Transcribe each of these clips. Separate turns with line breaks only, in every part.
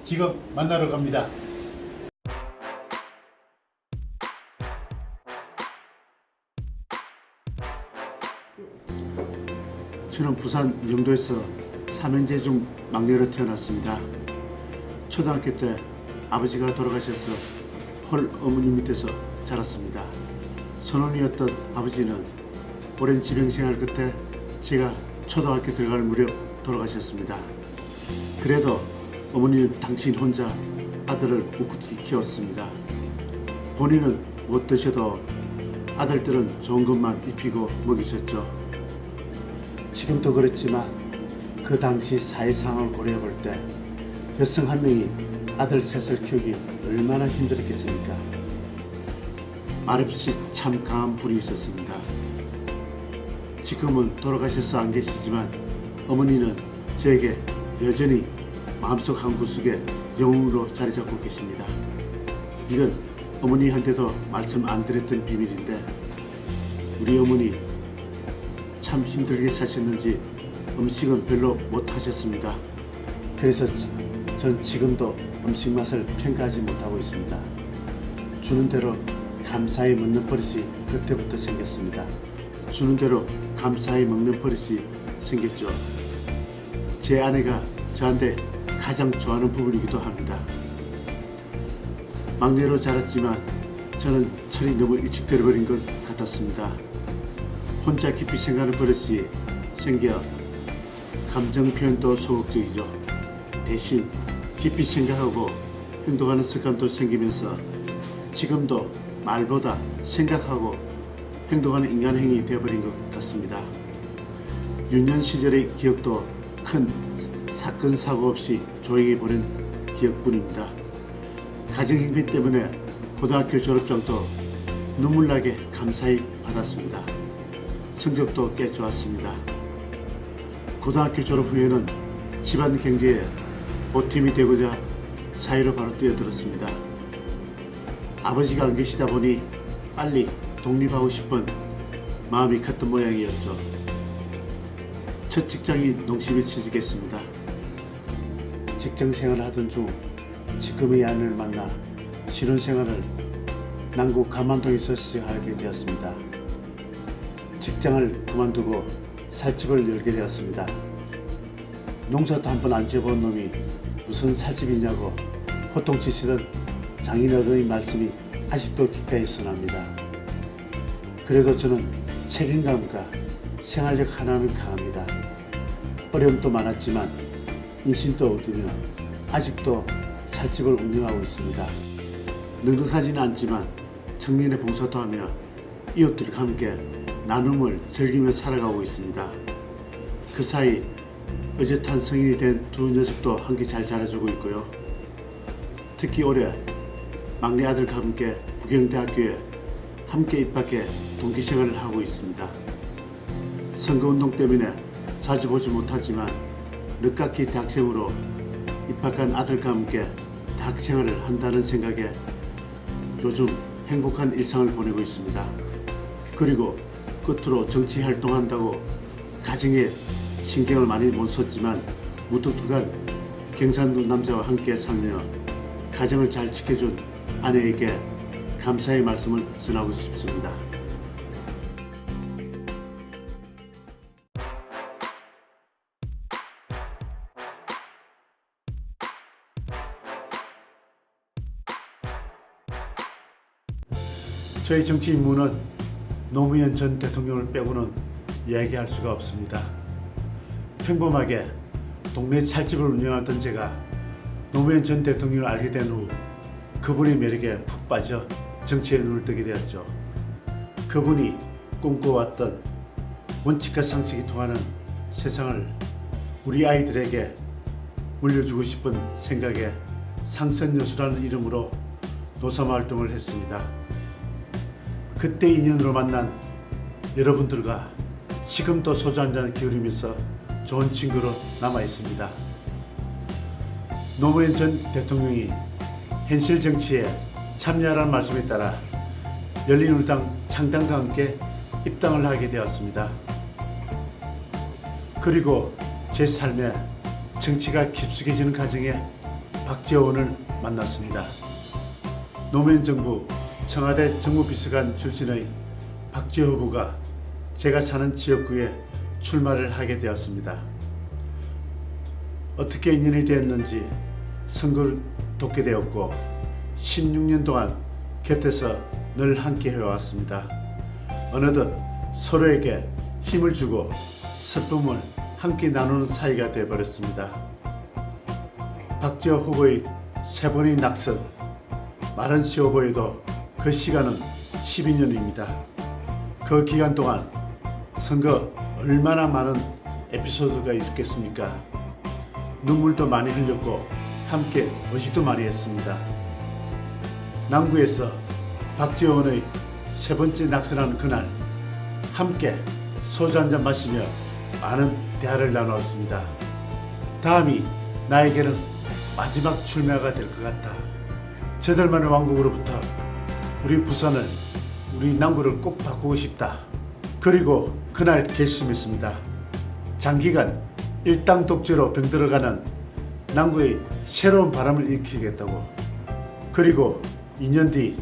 직업 만나러 갑니다. 저는 부산 영도에서 삼형제 중 막내로 태어났습니다. 초등학교 때 아버지가 돌아가셔서 홀 어머니 밑에서 자랐습니다. 선원이었던 아버지는 오랜 집행생활 끝에 제가 초등학교 들어갈 무렵 돌아가셨습니다. 그래도 어머니는 당신 혼자 아들을 꿋꿋이 키웠습니다. 본인은 못 드셔도 아들들은 좋은 것만 입히고 먹이셨죠. 지금도 그렇지만 그 당시 사회 상황을 고려해 볼 때 여성 한 명이 아들 셋을 키우기 얼마나 힘들었겠습니까? 말없이 참 강한 분이 있었습니다. 지금은 돌아가셔서 안 계시지만 어머니는 저에게 여전히 마음속 한 구석에 영웅으로 자리 잡고 계십니다. 이건 어머니한테도 말씀 안 드렸던 비밀인데 우리 어머니 참 힘들게 사셨는지 음식은 별로 못 하셨습니다. 그래서 전 지금도 음식 맛을 평가하지 못하고 있습니다. 주는 대로 감사히 먹는 버릇이 그때부터 생겼습니다. 주는 대로 감사히 먹는 버릇이 생겼죠. 제 아내가 저한테 가장 좋아하는 부분이기도 합니다. 막내로 자랐지만 저는 철이 너무 일찍 들어버린 것 같았습니다. 혼자 깊이 생각하는 버릇이 생겨 감정 표현도 소극적이죠. 대신 깊이 생각하고 행동하는 습관도 생기면서 지금도 말보다 생각하고 행동하는 인간 행위 되어버린 것 같습니다. 유년 시절의 기억도 큰 사건 사고 없이 조용히 보낸 기억뿐입니다. 가정행비 때문에 고등학교 졸업장도 눈물나게 감사히 받았습니다. 성적도 꽤 좋았습니다. 고등학교 졸업 후에는 집안 경제에 보탬이 되고자 사회로 바로 뛰어들었습니다. 아버지가 안 계시다 보니 빨리 독립하고 싶은 마음이 컸던 모양이었죠. 첫 직장이 농심에 취직했습니다. 직장 생활을 하던 중 지금의 아내를 만나 신혼생활을 남구 감안동에서 시작하게 되었습니다. 직장을 그만두고 살집을 열게 되었습니다. 농사도 한 번 안 지어본 놈이 무슨 살집이냐고 호통치시던 장인어른의 말씀이 아직도 귓가에 선합니다. 그래도 저는 책임감과 생활력 하나는 강합니다. 어려움도 많았지만 인심도 얻으며 아직도 살집을 운영하고 있습니다. 넉넉하지는 않지만 청년의 봉사도 하며 이웃들과 함께 나눔을 즐기며 살아가고 있습니다. 그 사이 어엿한 성인이 된 두 녀석도 함께 잘 자라주고 있고요. 특히 올해 막내 아들과 함께 부경대학교에 함께 입학해 동기생활을 하고 있습니다. 선거운동 때문에 자주 보지 못하지만 늦깎이 대학생으로 입학한 아들과 함께 대학생활을 한다는 생각에 요즘 행복한 일상을 보내고 있습니다. 그리고 끝으로 정치 활동한다고 가정에 신경을 많이 못 썼지만 무뚝뚝한 경상도 남자와 함께 살며 가정을 잘 지켜준 아내에게 감사의 말씀을 전하고 싶습니다. 저희 정치 임무는 노무현 전 대통령을 빼고는 이야기할 수가 없습니다. 평범하게 동네 찰집을 운영하던 제가 노무현 전 대통령을 알게 된 후 그분의 매력에 푹 빠져 정치에 눈을 뜨게 되었죠. 그분이 꿈꿔왔던 원칙과 상식이 통하는 세상을 우리 아이들에게 물려주고 싶은 생각에 상선여수라는 이름으로 노사마활동을 했습니다. 그때 인연으로 만난 여러분들과 지금도 소주 한잔 기울이면서 좋은 친구로 남아 있습니다. 노무현 전 대통령이 현실 정치에 참여하라는 말씀에 따라 열린우리당 창당과 함께 입당을 하게 되었습니다. 그리고 제 삶에 정치가 깊숙해지는 과정에 박지원을 만났습니다. 노무현 정부 청와대 정무비서관 출신의 박지원 후보가 제가 사는 지역구에 출마를 하게 되었습니다. 어떻게 인연이 되었는지 선거를 돕게 되었고 16년 동안 곁에서 늘 함께 해왔습니다. 어느덧 서로에게 힘을 주고 슬픔을 함께 나누는 사이가 되어버렸습니다. 박지원 후보의 세 번의 낙선, 말은 쉬워 보여도 그 시간은 12년입니다. 그 기간 동안 선거 얼마나 많은 에피소드가 있었겠습니까? 눈물도 많이 흘렸고 함께 의지도 많이 했습니다. 남구에서 박지원의 세 번째 낙선하는 그날 함께 소주 한잔 마시며 많은 대화를 나누었습니다. 다음이 나에게는 마지막 출마가 될 것 같다. 저들만의 왕국으로부터 우리 부산을, 우리 남구를 꼭 바꾸고 싶다. 그리고 그날 결심했습니다. 장기간 일당 독재로 병들어가는 남구의 새로운 바람을 일으키겠다고. 그리고 2년 뒤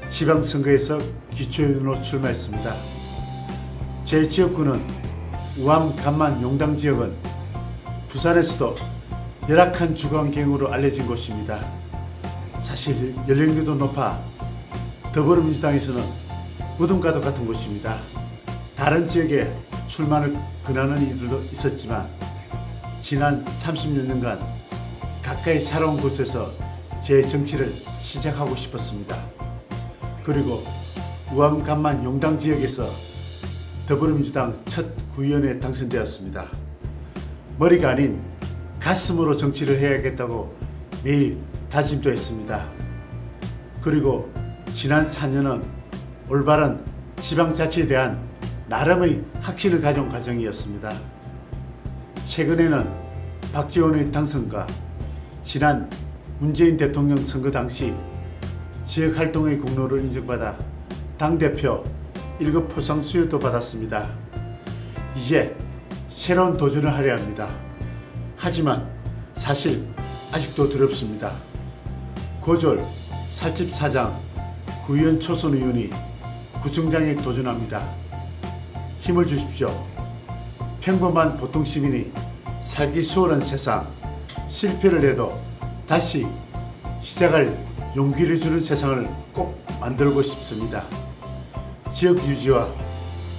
지방선거에서 기초의원으로 출마했습니다. 제 지역구는 우암, 간만, 용당 지역은 부산에서도 열악한 주거환경으로 알려진 곳입니다. 사실 연령대도 높아 더불어민주당에서는 무덤과도 같은 곳입니다. 다른 지역에 출마를 권하는 이들도 있었지만 지난 30여 년간 가까이 살아온 곳에서 제 정치를 시작하고 싶었습니다. 그리고 우암, 간만, 용당 지역에서 더불어민주당 첫 구의원에 당선되었습니다. 머리가 아닌 가슴으로 정치를 해야겠다고 매일 다짐도 했습니다. 그리고 지난 4년은 올바른 지방자치에 대한 나름의 확신을 가져온 과정이었습니다. 최근에는 박지원의 당선과 지난 문재인 대통령 선거 당시 지역활동의 공로를 인정받아 당대표 1급 포상 수여도 받았습니다. 이제 새로운 도전을 하려 합니다. 하지만 사실 아직도 두렵습니다. 고졸, 살집 사장, 구의원 초선 의원이 구청장에 도전합니다. 힘을 주십시오. 평범한 보통 시민이 살기 수월한 세상, 실패를 해도 다시 시작할 용기를 주는 세상을 꼭 만들고 싶습니다. 지역 유지와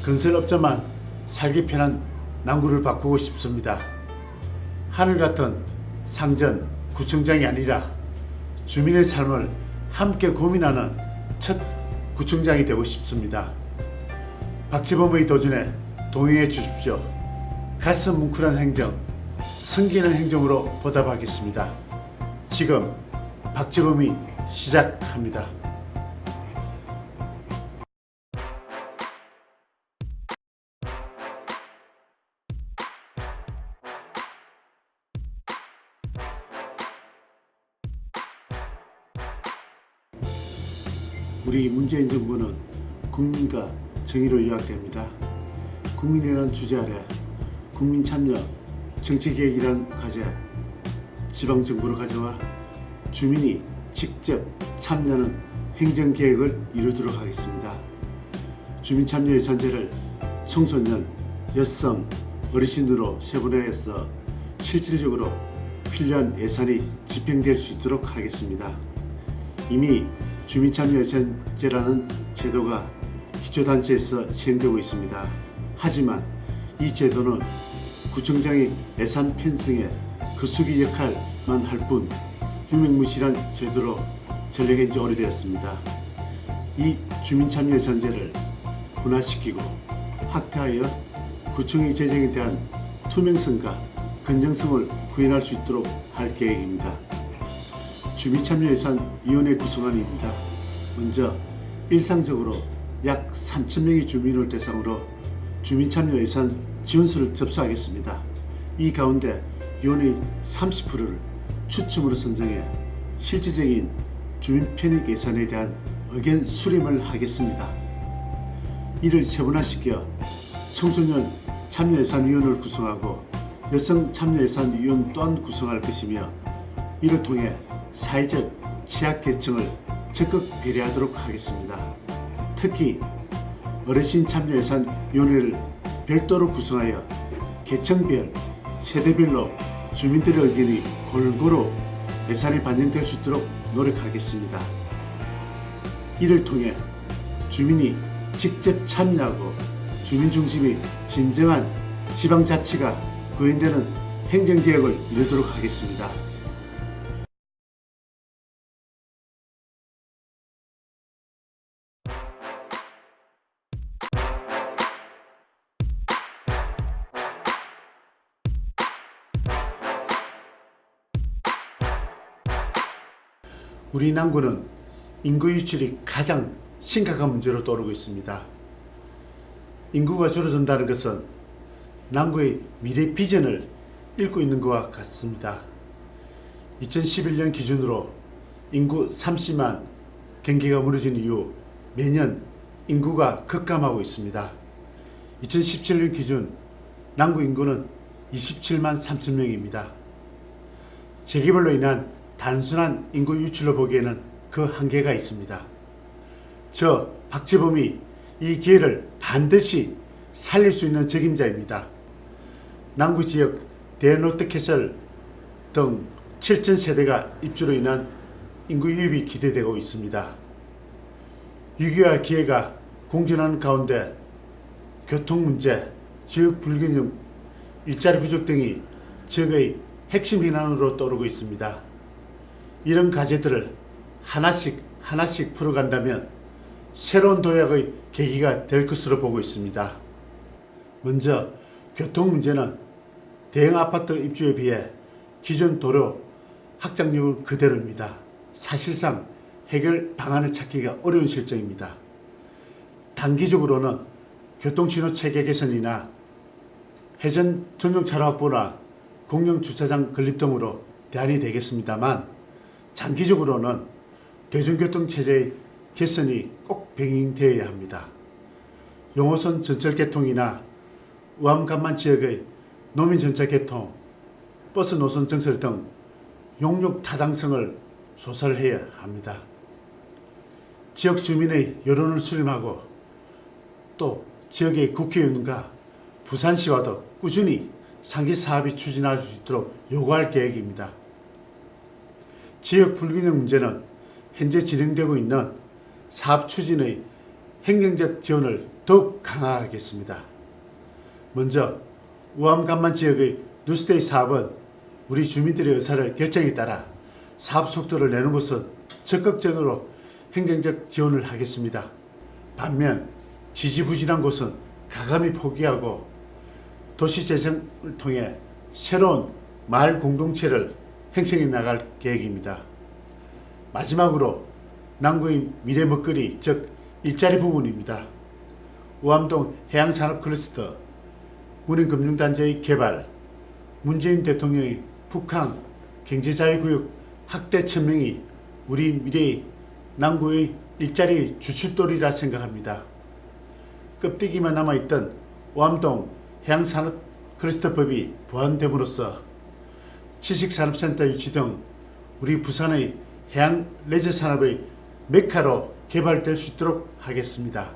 건설업자만 살기 편한 남구를 바꾸고 싶습니다. 하늘 같은 상전 구청장이 아니라 주민의 삶을 함께 고민하는 첫 구청장이 되고 싶습니다. 박지범의 도전에 동행해 주십시오. 가슴 뭉클한 행정, 승기는 행정으로 보답하겠습니다. 지금 박지범이 시작합니다. 우리 문재인 정부는 국민과 정의로 요약됩니다. 국민이라는 주제 아래 국민 참여 정치개혁이라는 과제 지방정부로 가져와 주민이 직접 참여하는 행정개혁을 이루도록 하겠습니다. 주민참여예산제를 청소년, 여성, 어르신으로 세분화해서 실질적으로 필요한 예산이 집행될 수 있도록 하겠습니다. 이미 주민참여예산제라는 제도가 기초단체에서 시행되고 있습니다. 하지만 이 제도는 구청장의 예산 편성에 급수기 역할만 할 뿐 유명무실한 제도로 전락한 지 오래되었습니다. 이 주민참여예산제를 분화시키고 확대하여 구청의 재정에 대한 투명성과 건전성을 구현할 수 있도록 할 계획입니다. 주민참여예산위원회 구성안입니다. 먼저 일상적으로 약 3,000명의 주민을 대상으로 주민참여예산 지원서를 접수하겠습니다. 이 가운데 위원회 30%를 추첨으로 선정해 실질적인 주민 편익 예산에 대한 의견 수렴을 하겠습니다. 이를 세분화시켜 청소년 참여예산위원회를 구성하고 여성 참여예산위원 또한 구성할 것이며 이를 통해 사회적 취약계층을 적극 배려하도록 하겠습니다. 특히 어르신 참여 예산 위원회를 별도로 구성하여 계층별, 세대별로 주민들의 의견이 골고루 예산에 반영될 수 있도록 노력하겠습니다. 이를 통해 주민이 직접 참여하고 주민 중심의 진정한 지방자치가 구현되는 행정개혁을 이루도록 하겠습니다. 우리 남구는 인구 유출이 가장 심각한 문제로 떠오르고 있습니다. 인구가 줄어든다는 것은 남구의 미래 비전을 잃고 있는 것과 같습니다. 2011년 기준으로 인구 30만 경기가 무너진 이후 매년 인구가 급감하고 있습니다. 2017년 기준 남구 인구는 27만 3천 명입니다. 재개발로 인한 단순한 인구 유출로 보기에는 그 한계가 있습니다. 저 박재범이 이 기회를 반드시 살릴 수 있는 적임자입니다. 남구 지역 대롯데캐슬 등 7천 세대가 입주로 인한 인구 유입이 기대되고 있습니다. 위기와 기회가 공존하는 가운데 교통 문제, 지역 불균형, 일자리 부족 등이 지역의 핵심 현안으로 떠오르고 있습니다. 이런 과제들을 하나씩 풀어간다면 새로운 도약의 계기가 될 것으로 보고 있습니다. 먼저 교통 문제는 대형 아파트 입주에 비해 기존 도로 확장률은 그대로입니다. 사실상 해결 방안을 찾기가 어려운 실정입니다. 단기적으로는 교통신호 체계 개선이나 회전 전용 차로 확보나 공영 주차장 건립 등으로 대안이 되겠습니다만, 장기적으로는 대중교통 체제의 개선이 꼭 병행되어야 합니다. 용호선 전철 개통이나 우암간만 지역의 노민 전차 개통, 버스 노선 증설 등 용역 타당성을 조사해야 합니다. 지역 주민의 여론을 수렴하고 또 지역의 국회의원과 부산시와도 꾸준히 상기 사업이 추진할 수 있도록 요구할 계획입니다. 지역 불균형 문제는 현재 진행되고 있는 사업 추진의 행정적 지원을 더욱 강화하겠습니다. 먼저 우암간만 지역의 뉴스데이 사업은 우리 주민들의 의사를 결정에 따라 사업 속도를 내는 곳은 적극적으로 행정적 지원을 하겠습니다. 반면 지지부진한 곳은 가감히 포기하고 도시재생을 통해 새로운 마을 공동체를 형성해 나갈 계획입니다. 마지막으로 남구의 미래 먹거리, 즉 일자리 부분입니다. 우암동 해양산업클러스터, 문인금융단지의 개발, 문재인 대통령의 북한 경제자유구역 확대 천명이 우리 미래의 남구의 일자리 주춧돌이라 생각합니다. 껍데기만 남아있던 우암동 해양산업클러스터법이 보완됨으로써 지식산업센터 유치 등 우리 부산의 해양 레저 산업의 메카로 개발될 수 있도록 하겠습니다.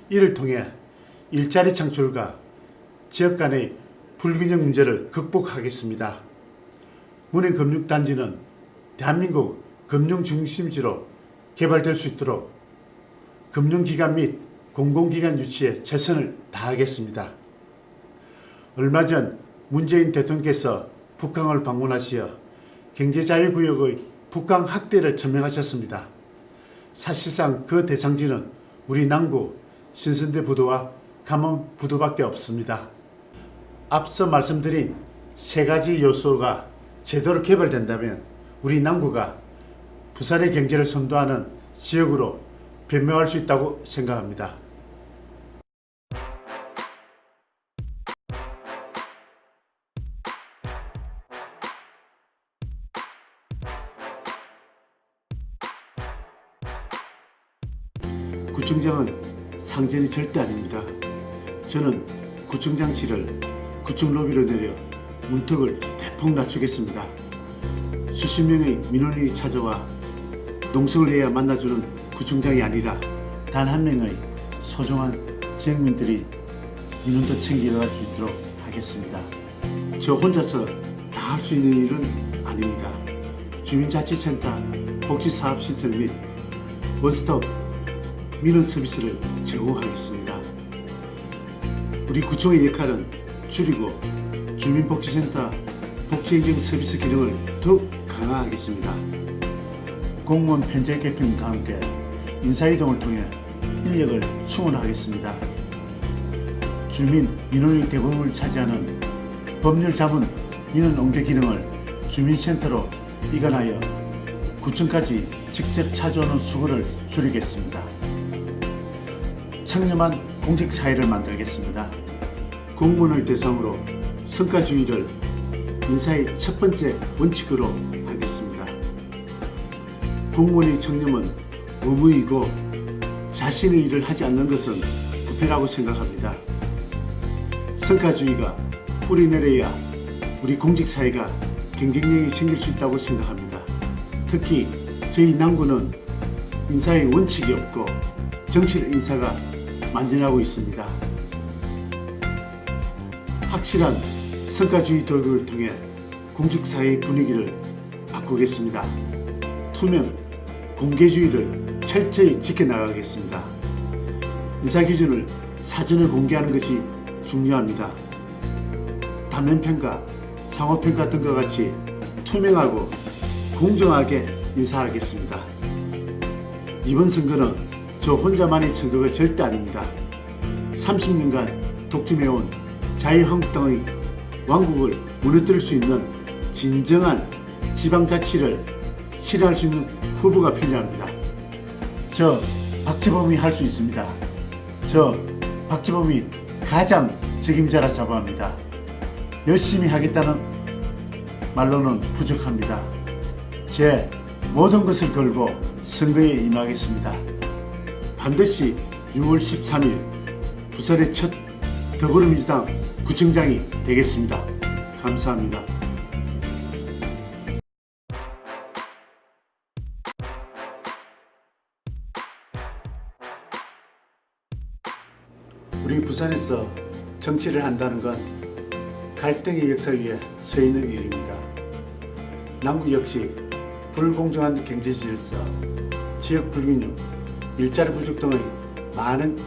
이를 통해 일자리 창출과 지역 간의 불균형 문제를 극복하겠습니다. 문인금융단지는 대한민국 금융중심지로 개발될 수 있도록 금융기관 및 공공기관 유치에 최선을 다하겠습니다. 얼마 전 문재인 대통령께서 북한을 방문하시어 경제자유구역의 북한 확대를 천명하셨습니다. 사실상 그 대상지는 우리 남구 신선대 부두와 감원 부두밖에 없습니다. 앞서 말씀드린 세 가지 요소가 제대로 개발된다면 우리 남구가 부산의 경제를 선도하는 지역으로 변모할 수 있다고 생각합니다. 구청장은 상전이 절대 아닙니다. 저는 구청장실을 구청 로비로 내려 문턱을 대폭 낮추겠습니다. 수십 명의 민원인이 찾아와 농성을 해야 만나주는 구청장이 아니라 단 한 명의 소중한 지역민들이 민원도 챙겨갈 수 있도록 하겠습니다. 저 혼자서 다 할 수 있는 일은 아닙니다. 주민자치센터 복지사업시설 및 원스톱 민원 서비스를 제공하겠습니다. 우리 구청의 역할은 줄이고 주민복지센터 복지행정 서비스 기능을 더욱 강화하겠습니다. 공무원 편제 개편과 함께 인사이동을 통해 인력을 충원하겠습니다. 주민 민원의 대부분을 차지하는 법률 자문 민원 응대 기능을 주민센터로 이관하여 구청까지 직접 찾아오는 수고를 줄이겠습니다. 청렴한 공직사회를 만들겠습니다. 공무원을 대상으로 성과주의를 인사의 첫 번째 원칙으로 하겠습니다. 공무원의 청렴은 의무이고 자신의 일을 하지 않는 것은 부패라고 생각합니다. 성과주의가 뿌리내려야 우리 공직사회가 경쟁력이 생길 수 있다고 생각합니다. 특히 저희 남구는 인사의 원칙이 없고 정치를 인사가 만연하고 있습니다. 확실한 성과주의 도입을 통해 공직사회의 분위기를 바꾸겠습니다. 투명, 공개주의를 철저히 지켜나가겠습니다. 인사기준을 사전에 공개하는 것이 중요합니다. 단면평가, 상호평가 등과 같이 투명하고 공정하게 인사하겠습니다. 이번 선거는 저 혼자만의 선거가 절대 아닙니다. 30년간 독점해온 자유한국당의 왕국을 무너뜨릴 수 있는 진정한 지방자치를 실현할 수 있는 후보가 필요합니다. 저 박지범이 할 수 있습니다. 저 박지범이 가장 책임자라 자부합니다. 열심히 하겠다는 말로는 부족합니다. 제 모든 것을 걸고 선거에 임하겠습니다. 반드시 6월 13일 부산의 첫 더불어민주당 구청장이 되겠습니다. 감사합니다. 우리 부산에서 정치를 한다는 건 갈등의 역사 위에 서 있는 일입니다. 남구 역시 불공정한 경제 질서, 지역 불균형, 일자리 부족 등의 많은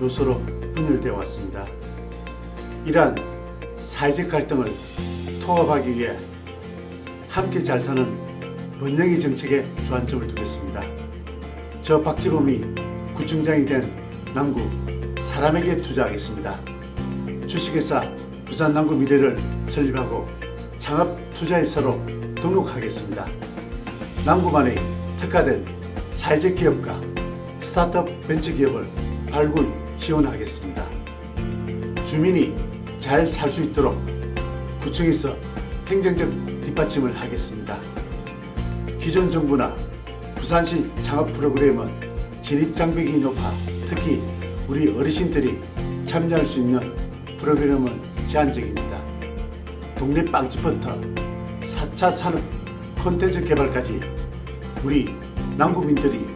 요소로 분열되어 왔습니다. 이러한 사회적 갈등을 통합하기 위해 함께 잘 사는 번영의 정책에 주안점을 두겠습니다. 저 박지범이 구청장이 된 남구 사람에게 투자하겠습니다. 주식회사 부산 남구 미래를 설립하고 창업 투자회사로 등록하겠습니다. 남구만의 특화된 사회적 기업과 스타트업 벤처기업을 발굴 지원하겠습니다. 주민이 잘 살 수 있도록 구청에서 행정적 뒷받침을 하겠습니다. 기존 정부나 부산시 창업 프로그램은 진입 장벽이 높아 특히 우리 어르신들이 참여할 수 있는 프로그램은 제한적입니다. 동네 빵집부터 4차 산업 콘텐츠 개발까지 우리 남구민들이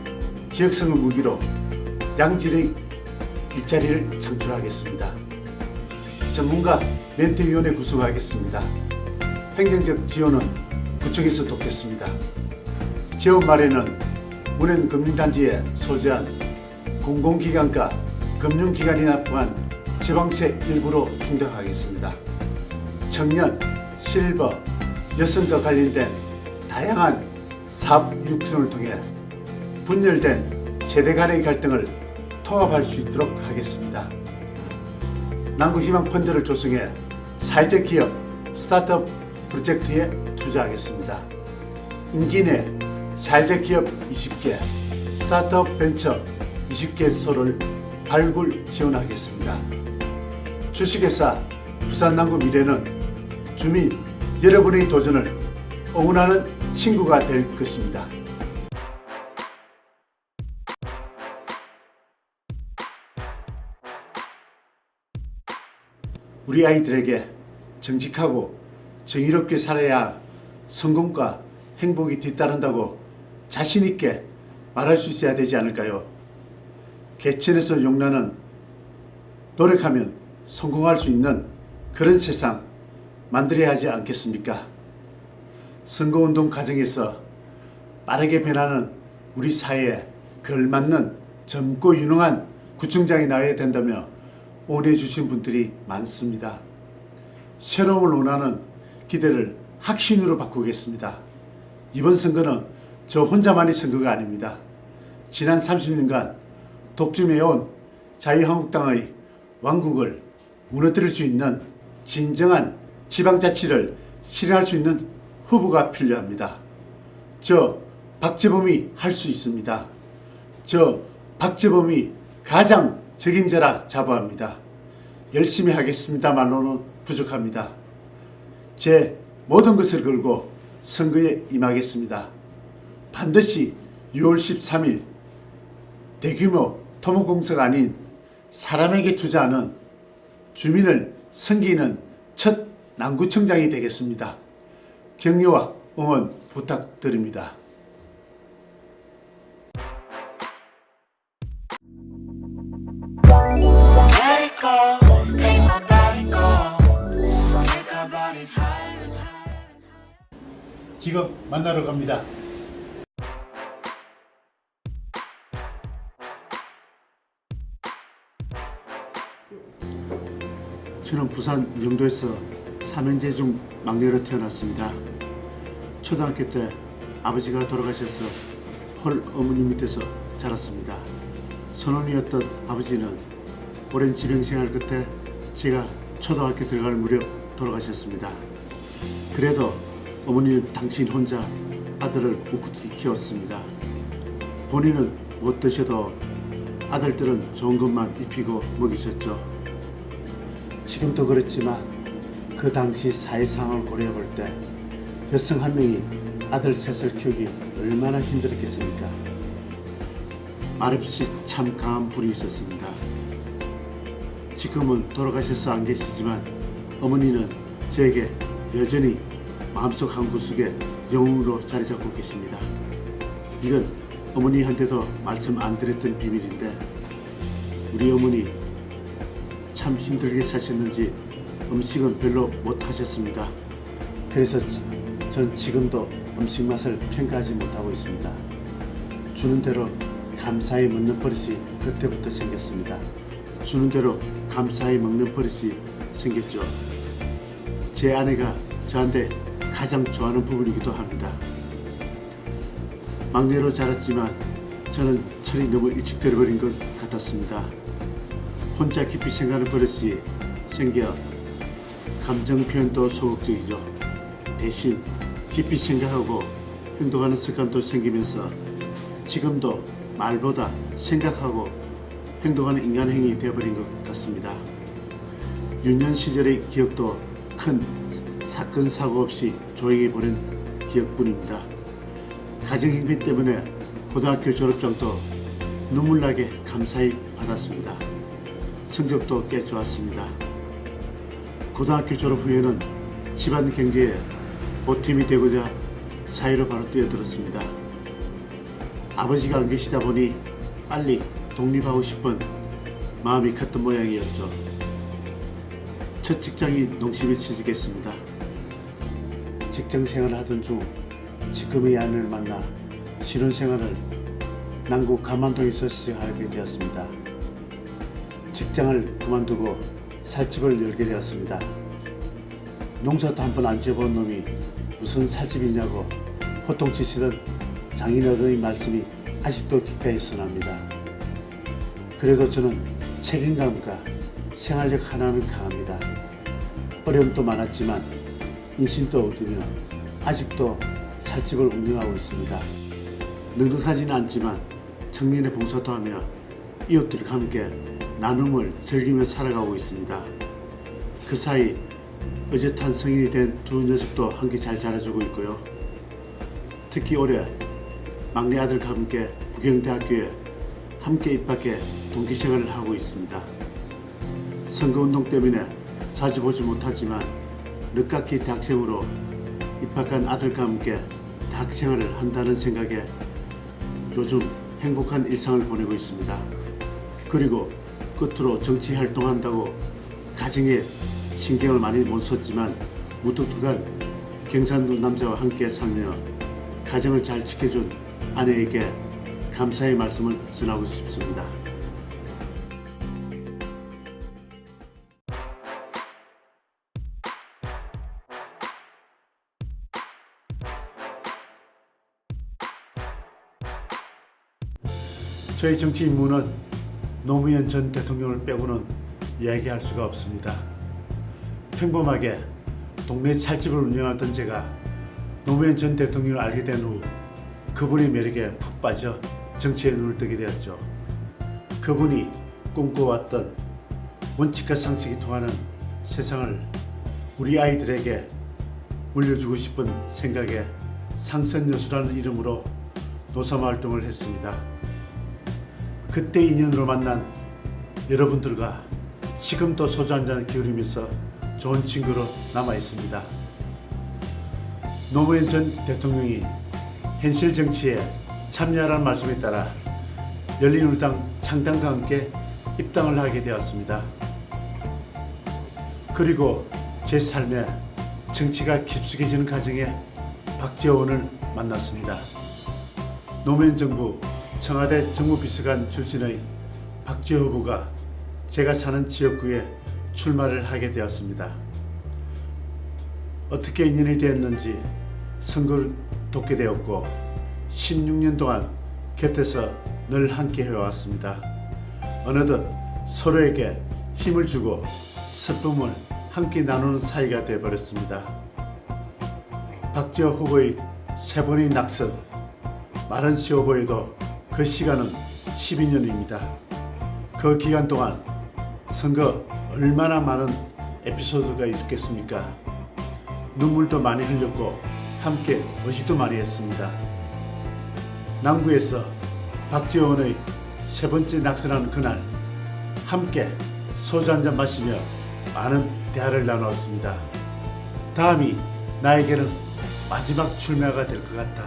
지역성을 무기로 양질의 일자리를 창출하겠습니다. 전문가 멘토위원회 구성하겠습니다. 행정적 지원은 구청에서 돕겠습니다. 재원 마련은 문현금융단지에 소재한 공공기관과 금융기관이 납부한 지방세 일부로 충당하겠습니다. 청년, 실버, 여성과 관련된 다양한 사업 육성을 통해 분열된 세대 간의 갈등을 통합할 수 있도록 하겠습니다. 남구희망 펀드를 조성해 사회적 기업 스타트업 프로젝트에 투자하겠습니다. 임기 내 사회적 기업 20개, 스타트업 벤처 20개소를 발굴 지원하겠습니다. 주식회사 부산 남구 미래는 주민 여러분의 도전을 응원하는 친구가 될 것입니다. 우리 아이들에게 정직하고 정의롭게 살아야 성공과 행복이 뒤따른다고 자신 있게 말할 수 있어야 되지 않을까요? 개천에서 용나는 노력하면 성공할 수 있는 그런 세상 만들어야 하지 않겠습니까? 선거운동 과정에서 빠르게 변하는 우리 사회에 걸맞는 젊고 유능한 구청장이 나와야 된다며 원해 주신 분들이 많습니다. 새로움을 원하는 기대를 확신으로 바꾸겠습니다. 이번 선거는 저 혼자만의 선거가 아닙니다. 지난 30년간 독점해온 자유한국당의 왕국을 무너뜨릴 수 있는 진정한 지방자치를 실현할 수 있는 후보가 필요합니다. 저 박재범이 할 수 있습니다. 저 박재범이 가장 적임자라 자부합니다. 열심히 하겠습니다 말로는 부족합니다. 제 모든 것을 걸고 선거에 임하겠습니다. 반드시 6월 13일 대규모 토목공사가 아닌 사람에게 투자하는 주민을 섬기는 첫 남구청장이 되겠습니다. 격려와 응원 부탁드립니다.
Let it go, make my body go. Take our bodies higher and higher.
지금 만나러 갑니다. 저는 부산 영도에서 3형제 중 막내로 태어났습니다. 초등학교 때 아버지가 돌아가셔서 홀 어머니 밑에서 자랐습니다. 선원이었던 아버지는 오랜 집행생활 끝에 제가 초등학교 들어갈 무렵 돌아가셨습니다. 그래도 어머니는 당신 혼자 아들을 꿋꿋이 키웠습니다. 본인은 못 드셔도 아들들은 좋은 것만 입히고 먹이셨죠. 지금도 그렇지만 그 당시 사회 상황을 고려해 볼 때 여성 한 명이 아들 셋을 키우기 얼마나 힘들었겠습니까? 말없이 참 강한 분이 있었습니다. 지금은 돌아가셔서 안 계시지만 어머니는 저에게 여전히 마음속 한 구석에 영웅으로 자리 잡고 계십니다. 이건 어머니한테도 말씀 안 드렸던 비밀인데 우리 어머니 참 힘들게 사셨는지 음식은 별로 못 하셨습니다. 그래서 전 지금도 음식 맛을 평가하지 못하고 있습니다. 주는 대로 감사히 먹는 버릇이 그때부터 생겼습니다. 주는 대로 감사히 먹는 버릇이 생겼죠. 제 아내가 저한테 가장 좋아하는 부분이기도 합니다. 막내로 자랐지만 저는 철이 너무 일찍 들어버린 것 같았습니다. 혼자 깊이 생각하는 버릇이 생겨 감정 표현도 소극적이죠. 대신 깊이 생각하고 행동하는 습관도 생기면서 지금도 말보다 생각하고 행동하는 인간 행위 되어버린 것 같습니다. 유년 시절의 기억도 큰 사건 사고 없이 조용히 보낸 기억뿐입니다. 가정행비 때문에 고등학교 졸업장도 눈물나게 감사히 받았습니다. 성적도 꽤 좋았습니다. 고등학교 졸업 후에는 집안 경제에 보탬이 되고자 사회로 바로 뛰어들었습니다. 아버지가 안 계시다 보니 빨리 독립하고 싶은 마음이 컸던 모양이었죠. 첫 직장이 농심에 취직했습니다. 직장 생활을 하던 중 지금의 아내를 만나 신혼생활을 남구 감안동에서 시작하게 되었습니다. 직장을 그만두고 살집을 열게 되었습니다. 농사도 한 번 안 지어본 놈이 무슨 살집이냐고 호통치시던 장인어른의 말씀이 아직도 귓가에 선합니다. 그래도 저는 책임감과 생활력 하나는 강합니다. 어려움도 많았지만 인심도 얻으며 아직도 살집을 운영하고 있습니다. 넉넉하지는 않지만 청년의 봉사도 하며 이웃들과 함께 나눔을 즐기며 살아가고 있습니다. 그 사이 어엿한 성인이 된 두 녀석도 함께 잘 자라주고 있고요. 특히 올해 막내 아들과 함께 부경대학교에 함께 입학해 동기생활을 하고 있습니다. 선거운동 때문에 자주 보지 못하지만 늦깎이 대학생으로 입학한 아들과 함께 대학 생활을 한다는 생각에 요즘 행복한 일상을 보내고 있습니다. 그리고 끝으로 정치 활동한다고 가정에 신경을 많이 못 썼지만 무뚝뚝한 경상도 남자와 함께 살며 가정을 잘 지켜준 아내에게 감사의 말씀을 전하고 싶습니다. 저희 정치 임무는 노무현 전 대통령을 빼고는 이야기할 수가 없습니다. 평범하게 동네 찰집을 운영하던 제가 노무현 전 대통령을 알게 된 후 그분의 매력에 푹 빠져 정치에 눈을 뜨게 되었죠. 그분이 꿈꿔왔던 원칙과 상식이 통하는 세상을 우리 아이들에게 물려주고 싶은 생각에 상선여수라는 이름으로 노사모 활동을 했습니다. 그때 인연으로 만난 여러분들과 지금도 소주 한잔 기울이면서 좋은 친구로 남아 있습니다. 노무현 전 대통령이 현실 정치에 참여하라는 말씀에 따라 열린우리당 창당과 함께 입당을 하게 되었습니다. 그리고 제 삶에 정치가 깊숙해지는 과정에 박지원을 만났습니다. 노무현 정부 청와대 정무비서관 출신의 박지원 후보가 제가 사는 지역구에 출마를 하게 되었습니다. 어떻게 인연이 되었는지 선거를 돕게 되었고 16년 동안 곁에서 늘 함께 해왔습니다. 어느덧 서로에게 힘을 주고 슬픔을 함께 나누는 사이가 되어버렸습니다. 박지원 후보의 세 번의 낙선, 마른 시 후보에도 그 시간은 12년입니다. 그 기간 동안 선거 얼마나 많은 에피소드가 있었겠습니까? 눈물도 많이 흘렸고 함께 의식도 많이 했습니다. 남구에서 박지원의 세 번째 낙선하는 그날 함께 소주 한잔 마시며 많은 대화를 나누었습니다. 다음이 나에게는 마지막 출마가 될 것 같다.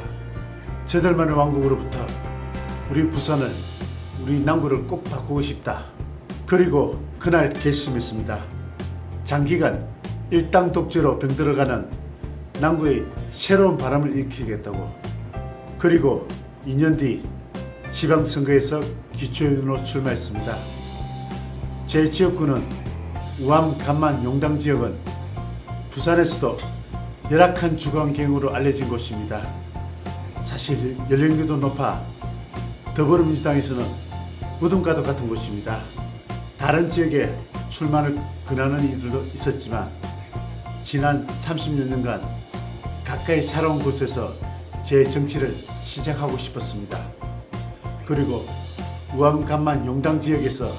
저들만의 왕국으로부터 우리 부산을, 우리 남구를 꼭 바꾸고 싶다. 그리고 그날 결심했습니다. 장기간 일당 독재로 병들어가는 남구의 새로운 바람을 일으키겠다고. 그리고 2년 뒤 지방선거에서 기초의원으로 출마했습니다. 제 지역구는 우암, 간만, 용당 지역은 부산에서도 열악한 주거환경으로 알려진 곳입니다. 사실 연령대도 높아 더불어민주당에서는 무덤과도 같은 곳입니다. 다른 지역에 출마를 권하는 이들도 있었지만 지난 30여 년간 가까이 살아온 곳에서 제 정치를 시작하고 싶었습니다. 그리고 우암, 간만, 용당 지역에서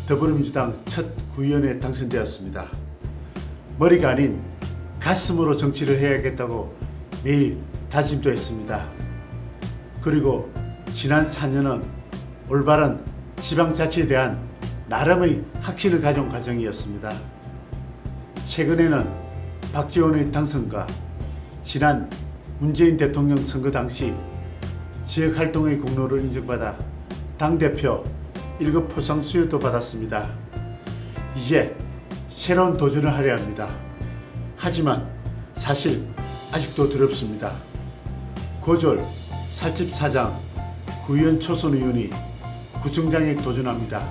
더불어민주당 첫 구의원에 당선되었습니다. 머리가 아닌 가슴으로 정치를 해야겠다고 매일 다짐도 했습니다. 그리고 지난 4년은 올바른 지방자치에 대한 나름의 확신을 가져온 과정이었습니다. 최근에는 박지원의 당선과 지난 문재인 대통령 선거 당시 지역활동의 공로를 인정받아 당대표 1급 포상 수여도 받았습니다. 이제 새로운 도전을 하려 합니다. 하지만 사실 아직도 두렵습니다. 고졸, 살집 사장, 구의원 초선 의원이 구청장에 도전합니다.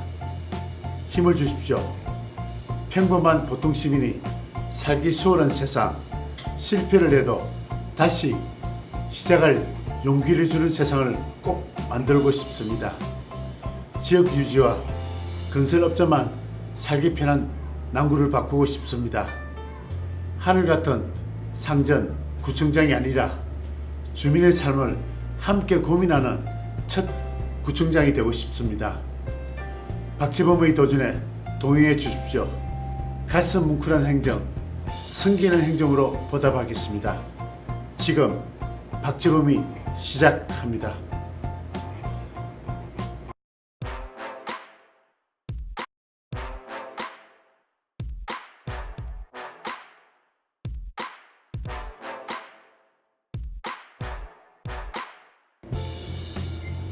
힘을 주십시오. 평범한 보통 시민이 살기 수월한 세상, 실패를 해도 다시 시작할 용기를 주는 세상을 꼭 만들고 싶습니다. 지역 유지와 건설업자만 살기 편한 남구를 바꾸고 싶습니다. 하늘 같은 상전 구청장이 아니라 주민의 삶을 함께 고민하는 첫 구청장이 되고 싶습니다. 박지범의 도전에 동행해 주십시오. 가슴 뭉클한 행정, 성기는 행정으로 보답하겠습니다. 지금 박지범이 시작합니다.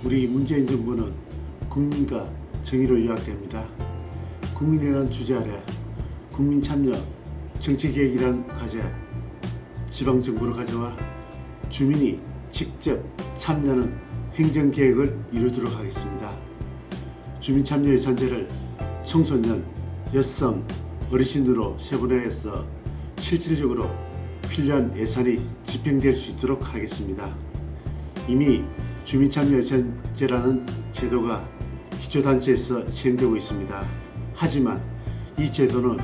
우리 문재인 정부는 국민과 정의로 요약됩니다. 국민이라는 주제 아래 국민 참여 정치개혁이라는 과제 지방정부로 가져와 주민이 직접 참여하는 행정개혁을 이루도록 하겠습니다. 주민참여예산제를 청소년, 여성, 어르신으로 세분화해서 실질적으로 필요한 예산이 집행될 수 있도록 하겠습니다. 이미 주민참여예산제라는 제도가 기초단체에서 시행되고 있습니다. 하지만 이 제도는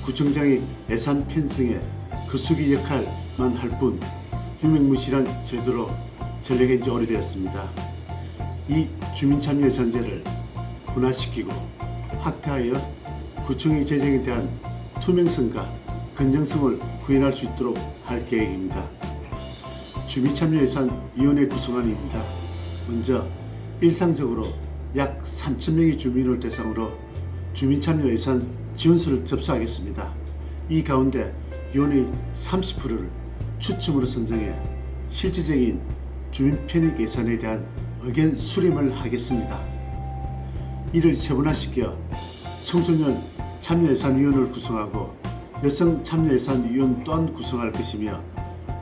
구청장의 예산 편성에 급수기 역할만 할 뿐 유명무실한 제도로 전락한 지 오래되었습니다. 이 주민참여예산제를 분화시키고 확대하여 구청의 재정에 대한 투명성과 건전성을 구현할 수 있도록 할 계획입니다. 주민참여예산위원회 구성안입니다. 먼저 일상적으로 약 3,000명의 주민을 대상으로 주민참여예산 지원서를 접수하겠습니다. 이 가운데 위원회 30%를 추첨으로 선정해 실질적인 주민 편익 예산에 대한 의견 수렴을 하겠습니다. 이를 세분화시켜 청소년 참여예산위원회를 구성하고 여성 참여예산위원 또한 구성할 것이며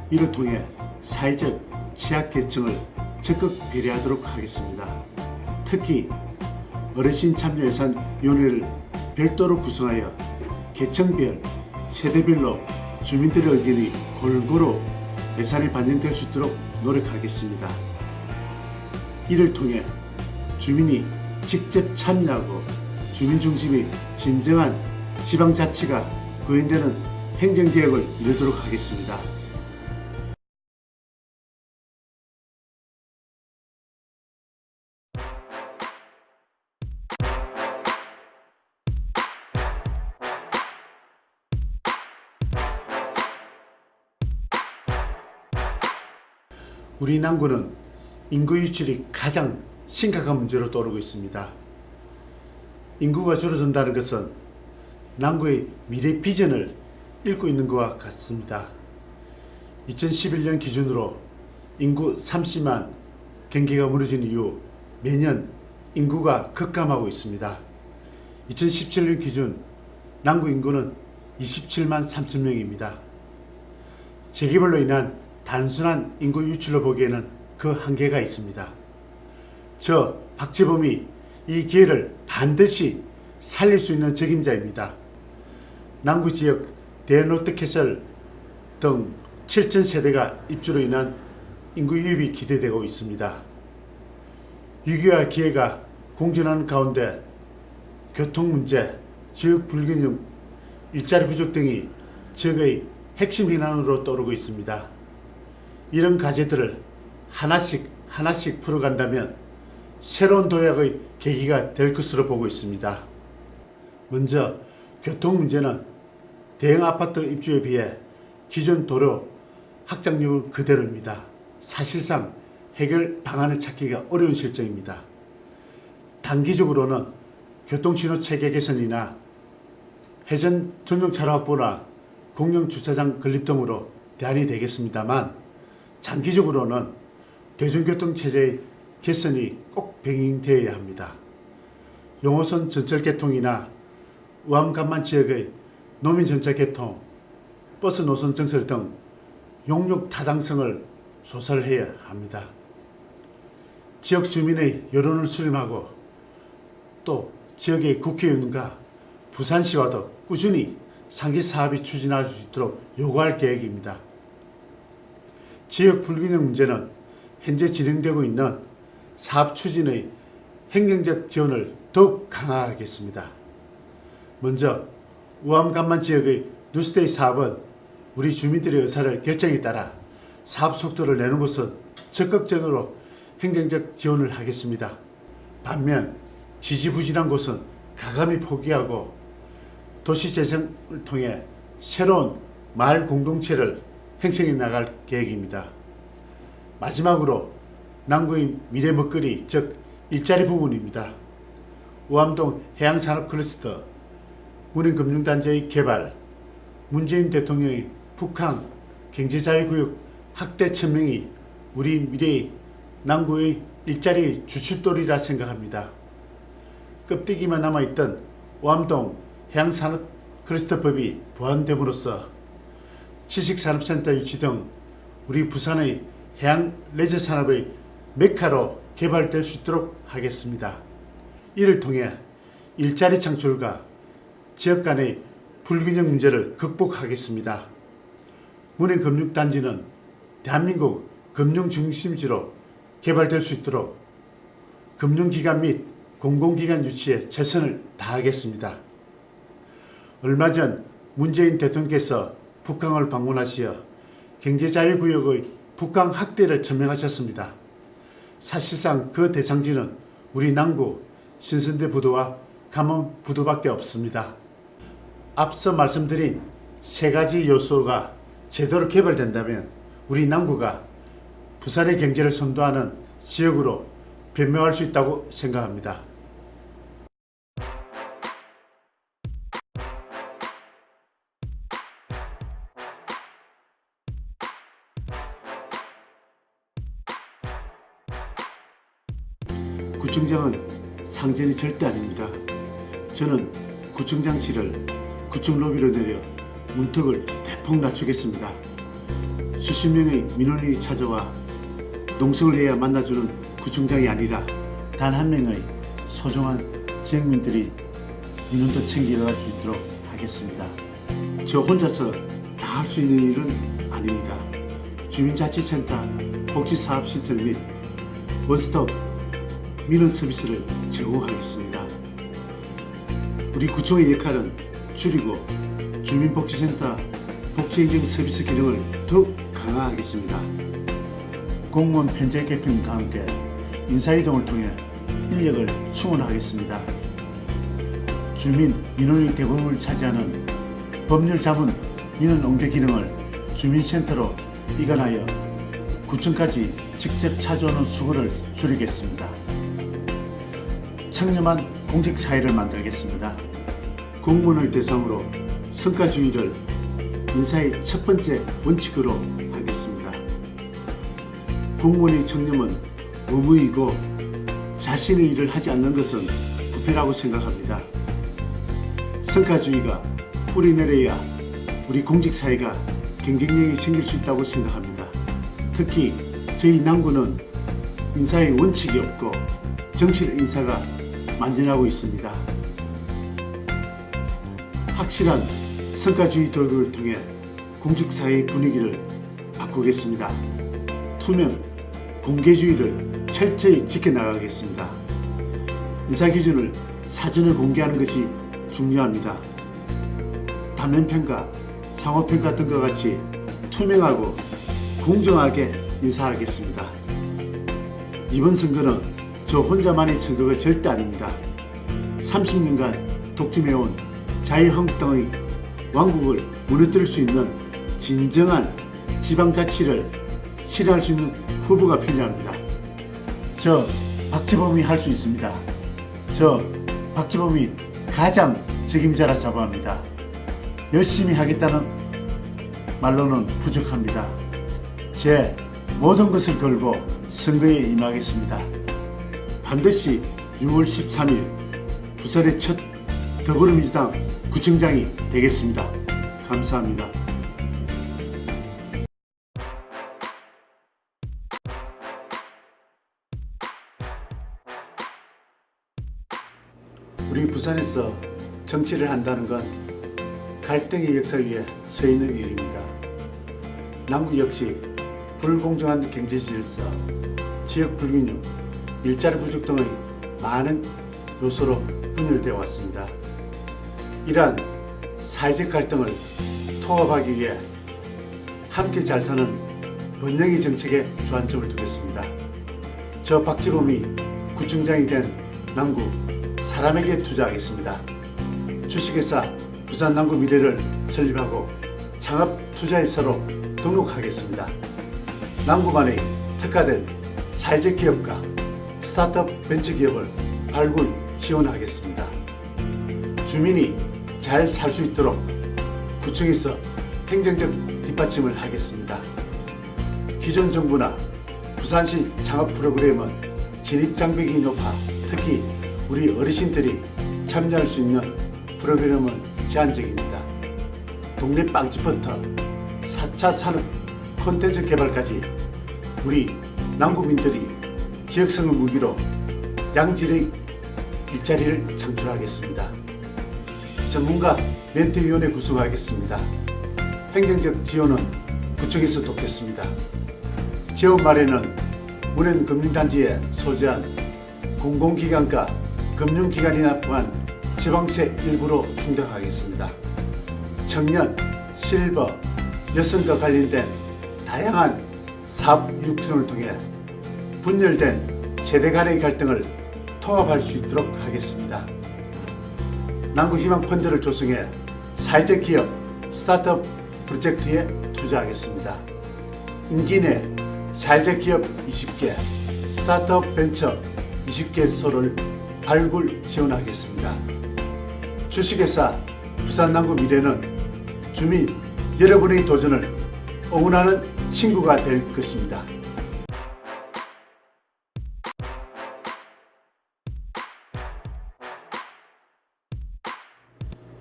이를 통해 사회적 취약계층을 적극 배려하도록 하겠습니다. 특히 어르신 참여예산위원회를 별도로 구성하여 계층별, 세대별로 주민들의 의견이 골고루 예산에 반영될 수 있도록 노력하겠습니다. 이를 통해 주민이 직접 참여하고 주민 중심의 진정한 지방자치가 구현되는 행정개혁을 이루도록 하겠습니다. 우리 남구는 인구 유출이 가장 심각한 문제로 떠오르고 있습니다. 인구가 줄어든다는 것은 남구의 미래 비전을 잃고 있는 것과 같습니다. 2011년 기준으로 인구 30만 경계가 무너진 이후 매년 인구가 급감하고 있습니다. 2017년 기준 남구 인구는 27만 3천 명입니다. 재개발로 인한 단순한 인구 유출로 보기에는 그 한계가 있습니다. 저 박재범이 이 기회를 반드시 살릴 수 있는 적임자입니다. 남구 지역 대롯데캐슬 등 7천 세대가 입주로 인한 인구 유입이 기대되고 있습니다. 위기와 기회가 공존하는 가운데 교통 문제, 지역 불균형, 일자리 부족 등이 지역의 핵심 현안으로 떠오르고 있습니다. 이런 과제들을 하나씩 풀어간다면 새로운 도약의 계기가 될 것으로 보고 있습니다. 먼저 교통 문제는 대형 아파트 입주에 비해 기존 도로 확장률 그대로입니다. 사실상 해결 방안을 찾기가 어려운 실정입니다. 단기적으로는 교통신호 체계 개선이나 회전 전용 차로 확보나 공영 주차장 건립 등으로 대안이 되겠습니다만 장기적으로는 대중교통 체제의 개선이 꼭 병행되어야 합니다. 용호선 전철 개통이나 우암간만 지역의 노민 전차 개통, 버스 노선 증설 등 용역 타당성을 조사를 해야 합니다. 지역 주민의 여론을 수렴하고 또 지역의 국회의원과 부산시와도 꾸준히 상기 사업이 추진할 수 있도록 요구할 계획입니다. 지역 불균형 문제는 현재 진행되고 있는 사업 추진의 행정적 지원을 더욱 강화하겠습니다. 먼저 우암간만 지역의 뉴스데이 사업은 우리 주민들의 의사를 결정에 따라 사업 속도를 내는 곳은 적극적으로 행정적 지원을 하겠습니다. 반면 지지부진한 곳은 가감히 포기하고 도시재생을 통해 새로운 마을 공동체를 형성해 나갈 계획입니다. 마지막으로 남구의 미래 먹거리 즉 일자리 부분입니다. 우암동 해양산업클러스터, 문인금융단지의 개발, 문재인 대통령의 북한 경제자유구역 확대 천명이 우리 미래의 남구의 일자리 주춧돌이라 생각합니다. 껍데기만 남아있던 오암동 해양산업 클러스터법이 보완됨으로써 지식산업센터 유치 등 우리 부산의 해양 레저 산업의 메카로 개발될 수 있도록 하겠습니다. 이를 통해 일자리 창출과 지역 간의 불균형 문제를 극복하겠습니다. 문해금융단지는 대한민국 금융중심지로 개발될 수 있도록 금융기관 및 공공기관 유치에 최선을 다하겠습니다. 얼마 전 문재인 대통령께서 북강을 방문하시어 경제자유구역의 북강 확대를 천명하셨습니다. 사실상 그 대상지는 우리 남구 신선대 부두와 감원 부두밖에 없습니다. 앞서 말씀드린 세 가지 요소가 제대로 개발된다면 우리 남구가 부산의 경제를 선도하는 지역으로 변모할 수 있다고 생각합니다. 구청장은 상전이 절대 아닙니다. 저는 구청장실을 구청 로비로 내려 문턱을 대폭 낮추겠습니다. 수십 명의 민원인이 찾아와 농성을 해야 만나주는 구청장이 아니라 단 한 명의 소중한 지역민들이 민원도 챙겨갈 수 있도록 하겠습니다. 저 혼자서 다 할 수 있는 일은 아닙니다. 주민자치센터 복지사업시설 및 원스톱 민원 서비스를 제공하겠습니다. 우리 구청의 역할은 줄이고 주민복지센터 복지행정 서비스 기능을 더욱 강화하겠습니다. 공무원 편제 개편과 함께 인사이동을 통해 인력을 충원하겠습니다. 주민 민원의 대부분을 차지하는 법률 자문 민원 응대 기능을 주민센터로 이관하여 구청까지 직접 찾아오는 수고를 줄이겠습니다. 청렴한 공직사회를 만들겠습니다. 공무원을 대상으로 성과주의를 인사의 첫 번째 원칙으로 하겠습니다. 공무원의 청렴은 의무이고 자신의 일을 하지 않는 것은 부패라고 생각합니다. 성과주의가 뿌리내려야 우리 공직사회가 경쟁력이 생길 수 있다고 생각합니다. 특히 저희 남구는 인사의 원칙이 없고 정치를 인사가 만연하고 있습니다. 확실한 성과주의 도입을 통해 공직사회의 분위기를 바꾸겠습니다. 투명, 공개주의를 철저히 지켜나가겠습니다. 인사기준을 사전에 공개하는 것이 중요합니다. 단면평가, 상호평가 등과 같이 투명하고 공정하게 인사하겠습니다. 이번 선거는 저 혼자만의 선거가 절대 아닙니다. 30년간 독점해온 자유한국당의 왕국을 무너뜨릴 수 있는 진정한 지방자치를 실현할 수 있는 후보가 필요합니다. 저 박지범이 할 수 있습니다. 저 박지범이 가장 책임자라 자부합니다. 열심히 하겠다는 말로는 부족합니다. 제 모든 것을 걸고 선거에 임하겠습니다. 반드시 6월 13일 부산의 첫 더불어민주당 구청장이 되겠습니다. 감사합니다. 우리 부산에서 정치를 한다는 건 갈등의 역사 위에 서 있는 일입니다. 남구 역시 불공정한 경제 질서, 지역 불균형, 일자리 부족 등의 많은 요소로 분열되어 왔습니다. 이러한 사회적 갈등을 통합하기 위해 함께 잘 사는 번영의 정책에 주안점을 두겠습니다. 저 박지범이 구청장이 된 남구 사람에게 투자하겠습니다. 주식회사 부산 남구 미래를 설립하고 창업 투자회사로 등록하겠습니다. 남구만의 특화된 사회적 기업과 스타트업 벤처기업을 발굴 지원하겠습니다. 주민이 잘 살 수 있도록 구청에서 행정적 뒷받침을 하겠습니다. 기존 정부나 부산시 창업 프로그램은 진입 장벽이 높아 특히 우리 어르신들이 참여할 수 있는 프로그램은 제한적입니다. 동네 빵집부터 4차 산업 콘텐츠 개발까지 우리 남구민들이 지역성을 무기로 양질의 일자리를 창출하겠습니다. 전문가 멘토위원회 구성하겠습니다. 행정적 지원은 구청에서 돕겠습니다. 지원 마련은 문현금융단지에 소재한 공공기관과 금융기관이나 포함 지방세 일부로 충당하겠습니다. 청년, 실버, 여성과 관련된 다양한 사업 육성을 통해 분열된 세대 간의 갈등을 통합할 수 있도록 하겠습니다. 남구희망 펀드를 조성해 사회적 기업 스타트업 프로젝트에 투자하겠습니다. 임기 내 사회적 기업 20개, 스타트업 벤처 20개소를 발굴 지원하겠습니다. 주식회사 부산남구 미래는 주민 여러분의 도전을 응원하는 친구가 될 것입니다.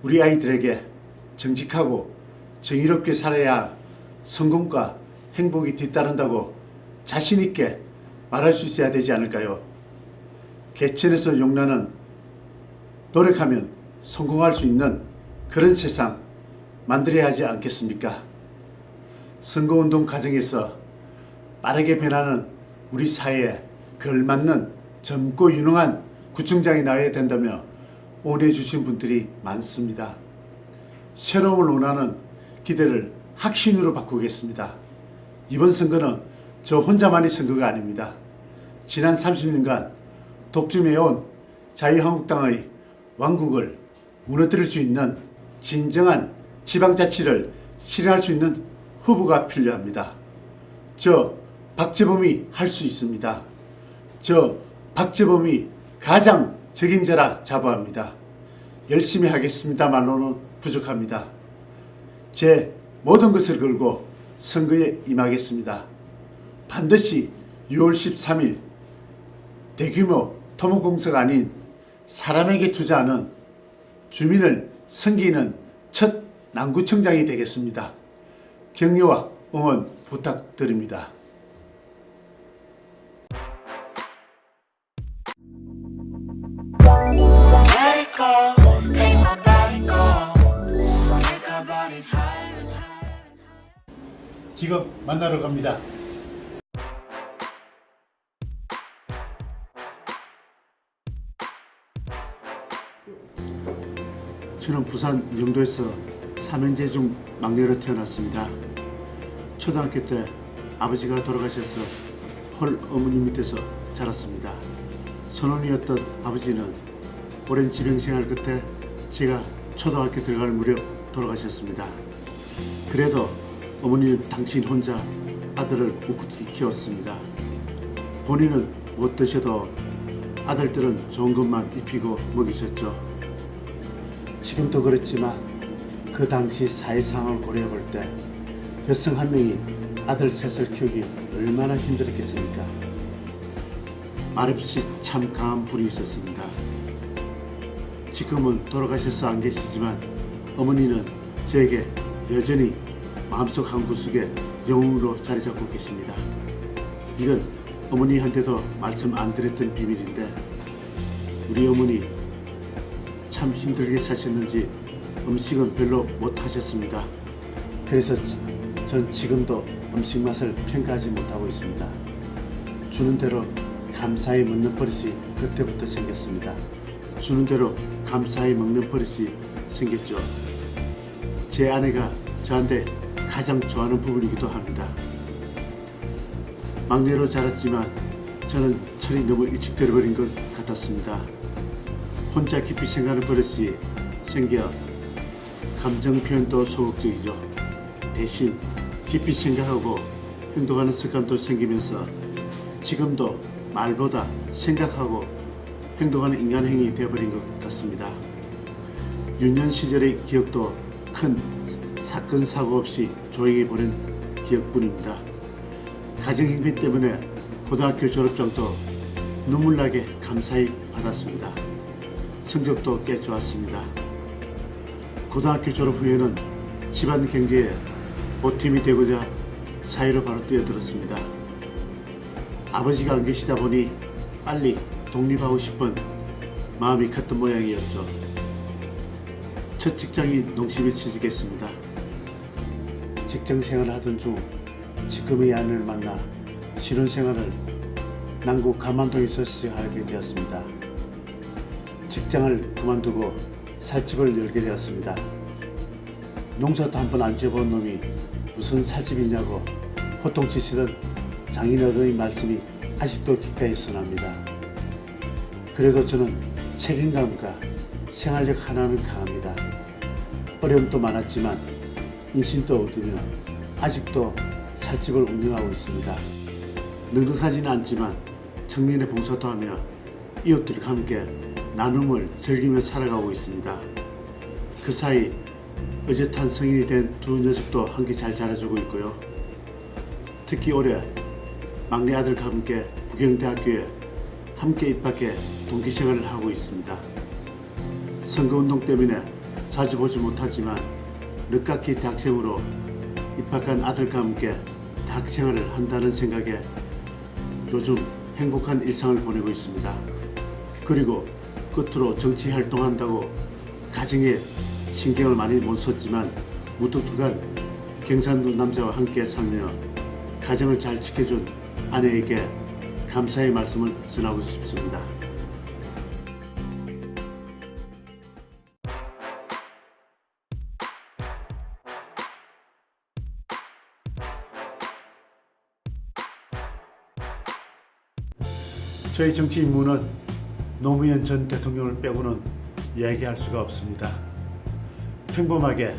우리 아이들에게 정직하고 정의롭게 살아야 성공과 행복이 뒤따른다고 자신있게 말할 수 있어야 되지 않을까요? 개천에서 용나는 노력하면 성공할 수 있는 그런 세상 만들어야 하지 않겠습니까? 선거운동 과정에서 빠르게 변하는 우리 사회에 걸맞는 젊고 유능한 구청장이 나와야 된다며 응원해 주신 분들이 많습니다. 새로움을 원하는 기대를 확신으로 바꾸겠습니다. 이번 선거는 저 혼자만의 선거가 아닙니다. 지난 30년간 독점해온 자유한국당의 왕국을 무너뜨릴 수 있는 진정한 지방자치를 실현할 수 있는 후보가 필요합니다. 저 박재범이 할 수 있습니다. 저 박재범이 가장 적임자라 자부합니다. 열심히 하겠습니다만로는 부족합니다. 제 모든 것을 걸고 선거에 임하겠습니다. 반드시 6월 13일 대규모 토목공사가 아닌 사람에게 투자하는 주민을 섬기는 첫 남구청장이 되겠습니다. 격려와 응원 부탁드립니다.
Let it go, make my body go. Take our bodies higher and higher.
지금 만나러 갑니다. 저는 부산 영도에서 삼형제 중 막내로 태어났습니다. 초등학교 때 아버지가 돌아가셔서 홀 어머니 밑에서 자랐습니다. 선원이었던 아버지는 오랜 지병생활 끝에 제가 초등학교 들어갈 무렵 돌아가셨습니다. 그래도 어머니는 당신 혼자 아들을 꿋꿋이 키웠습니다. 본인은 못 드셔도 아들들은 좋은 것만 입히고 먹이셨죠. 지금도 그렇지만 그 당시 사회 상황을 고려해 볼 때 여성 한 명이 아들 셋을 키우기 얼마나 힘들었겠습니까? 말없이 참 강한 분이 있었습니다. 지금은 돌아가셔서 안 계시지만 어머니는 저에게 여전히 마음속 한 구석에 영웅으로 자리 잡고 계십니다. 이건 어머니한테도 말씀 안 드렸던 비밀인데 우리 어머니 참 힘들게 사셨는지 음식은 별로 못 하셨습니다. 그래서 전 지금도 음식 맛을 평가하지 못하고 있습니다. 주는 대로 감사히 먹는 버릇이 그때부터 생겼습니다. 주는 대로 감사히 먹는 버릇이 생겼죠. 제 아내가 저한테 가장 좋아하는 부분이기도 합니다. 막내로 자랐지만 저는 철이 너무 일찍 들어버린 것 같았습니다. 혼자 깊이 생각하는 버릇이 생겨 감정 표현도 소극적이죠. 대신 깊이 생각하고 행동하는 습관도 생기면서 지금도 말보다 생각하고 행동하는 인간행위 되어버린 것 같습니다. 유년 시절의 기억도 큰 사건 사고 없이 조용히 보낸 기억뿐입니다. 가정행비 때문에 고등학교 졸업장도 눈물나게 감사히 받았습니다. 성적도 꽤 좋았습니다. 고등학교 졸업 후에는 집안 경제에 보탬이 되고자 사회로 바로 뛰어들었습니다. 아버지가 안 계시다 보니 빨리 독립하고 싶은 마음이 컸던 모양이었죠. 첫 직장인 농심에 취직했습니다. 직장 생활을 하던 중 지금의 아내를 만나 신혼생활을 남구 감안동에서 시작하게 되었습니다. 직장을 그만두고 살집을 열게 되었습니다. 농사도 한 번 안 지어본 놈이 무슨 살집이냐고 호통치시던 장인어른의 말씀이 아직도 귓가에 선합니다. 그래도 저는 책임감과 생활력 하나는 강합니다. 어려움도 많았지만 인심도 얻으며 아직도 살집을 운영하고 있습니다. 넉넉하지는 않지만 청년의 봉사도 하며 이웃들과 함께 나눔을 즐기며 살아가고 있습니다. 그 사이 어젯한 성인이 된 두 녀석도 함께 잘 자라주고 있고요. 특히 올해 막내 아들과 함께 부경대학교에 함께 입학해 동기생활을 하고 있습니다. 선거운동 때문에 자주 보지 못하지만 늦깎이 대학생으로 입학한 아들과 함께 대학생활을 한다는 생각에 요즘 행복한 일상을 보내고 있습니다. 그리고 끝으로 정치 활동한다고 가정에 신경을 많이 못 썼지만 무뚝뚝한 경상도 남자와 함께 살며 가정을 잘 지켜준 아내에게 감사의 말씀을 전하고 싶습니다. 저희 정치 임무는 노무현 전 대통령을 빼고는 이야기할 수가 없습니다. 평범하게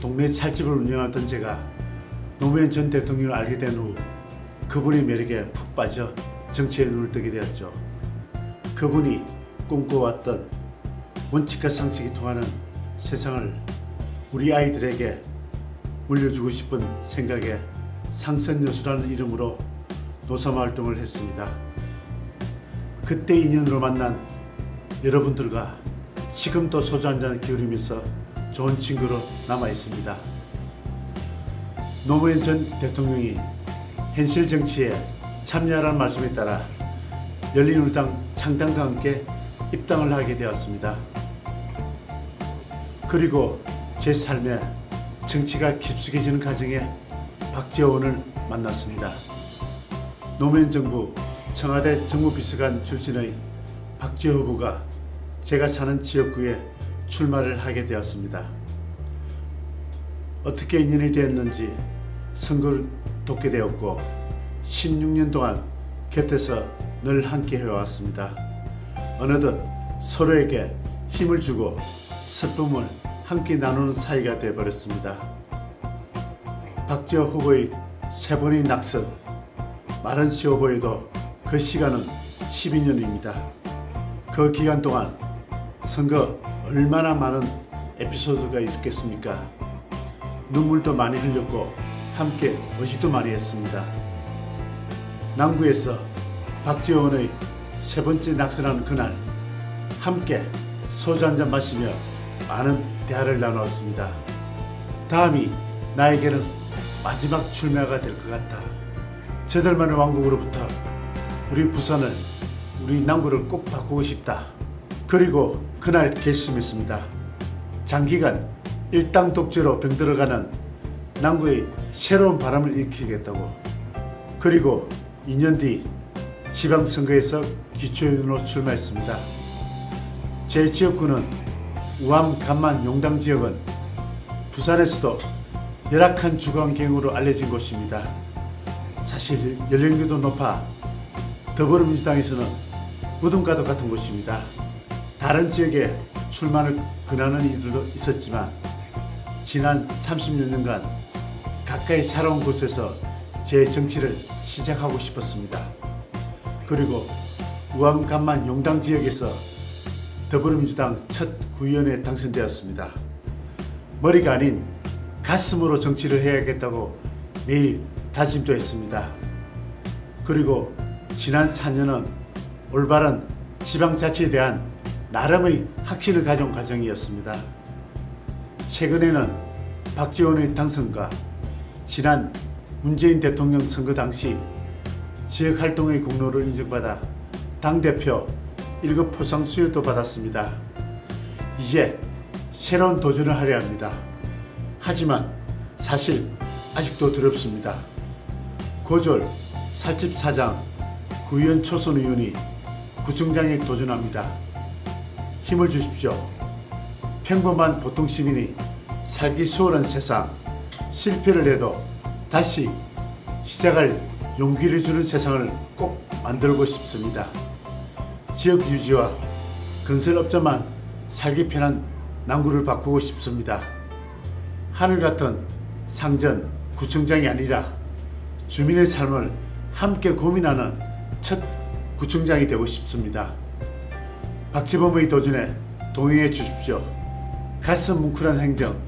동네 살집을 운영하던 제가 노무현 전 대통령을 알게 된 후 그분의 매력에 푹 빠져 정치에 눈을 뜨게 되었죠. 그분이 꿈꿔왔던 원칙과 상식이 통하는 세상을 우리 아이들에게 물려주고 싶은 생각에 상선여수라는 이름으로 노사활동을 했습니다. 그때 인연으로 만난 여러분들과 지금도 소주 한잔 기울이면서 좋은 친구로 남아 있습니다. 노무현 전 대통령이 현실 정치에 참여하라는 말씀에 따라 열린우리당 창당과 함께 입당을 하게 되었습니다. 그리고 제 삶에 정치가 깊숙해지는 과정에 박지원을 만났습니다. 노무현 정부 청와대 정무비서관 출신의 박지원 후보가 제가 사는 지역구에 출마를 하게 되었습니다. 어떻게 인연이 되었는지 선거를 돕게 되었고 16년 동안 곁에서 늘 함께 해왔습니다. 어느덧 서로에게 힘을 주고 슬픔을 함께 나누는 사이가 되어버렸습니다. 박지원 후보의 세 번의 낙선, 말은 쉬워 보여도 그 시간은 12년입니다. 그 기간 동안 선거 얼마나 많은 에피소드가 있었겠습니까? 눈물도 많이 흘렸고 함께 의식도 많이 했습니다. 남구에서 박지원의 세 번째 낙선하는 그날 함께 소주 한잔 마시며 많은 대화를 나누었습니다. 다음이 나에게는 마지막 출마가 될 것 같다. 저들만의 왕국으로부터 우리 부산을, 우리 남구를 꼭 바꾸고 싶다. 그리고 그날 결심했습니다. 장기간 일당 독재로 병들어가는 남구의 새로운 바람을 일으키겠다고. 그리고 2년 뒤 지방선거에서 기초의원으로 출마했습니다. 제 지역구는 우암, 간만, 용당 지역은 부산에서도 열악한 주거환경으로 알려진 곳입니다. 사실 연령대도 높아 더불어민주당에서는 무덤가도 같은 곳입니다. 다른 지역에 출마를 권하는 이들도 있었지만 지난 30여 년간 가까이 살아온 곳에서 제 정치를 시작하고 싶었습니다. 그리고 우암, 간만, 용당 지역에서 더불어민주당 첫 구의원에 당선되었습니다. 머리가 아닌 가슴으로 정치를 해야겠다고 매일 다짐도 했습니다. 그리고 지난 4년은 올바른 지방자치에 대한 나름의 확신을 가져온 과정이었습니다. 최근에는 박지원의 당선과 지난 문재인 대통령 선거 당시 지역활동의 공로를 인정받아 당대표 1급 포상 수여도 받았습니다. 이제 새로운 도전을 하려 합니다. 하지만 사실 아직도 두렵습니다. 고졸, 살집 사장, 구의원 초선 의원이 구청장에 도전합니다. 힘을 주십시오. 평범한 보통 시민이 살기 수월한 세상, 실패를 해도 다시 시작할 용기를 주는 세상을 꼭 만들고 싶습니다. 지역 유지와 건설업자만 살기 편한 남구를 바꾸고 싶습니다. 하늘 같은 상전 구청장이 아니라 주민의 삶을 함께 고민하는 첫 구청장이 되고 싶습니다. 박지범의 도전에 동행해 주십시오. 가슴 뭉클한 행정,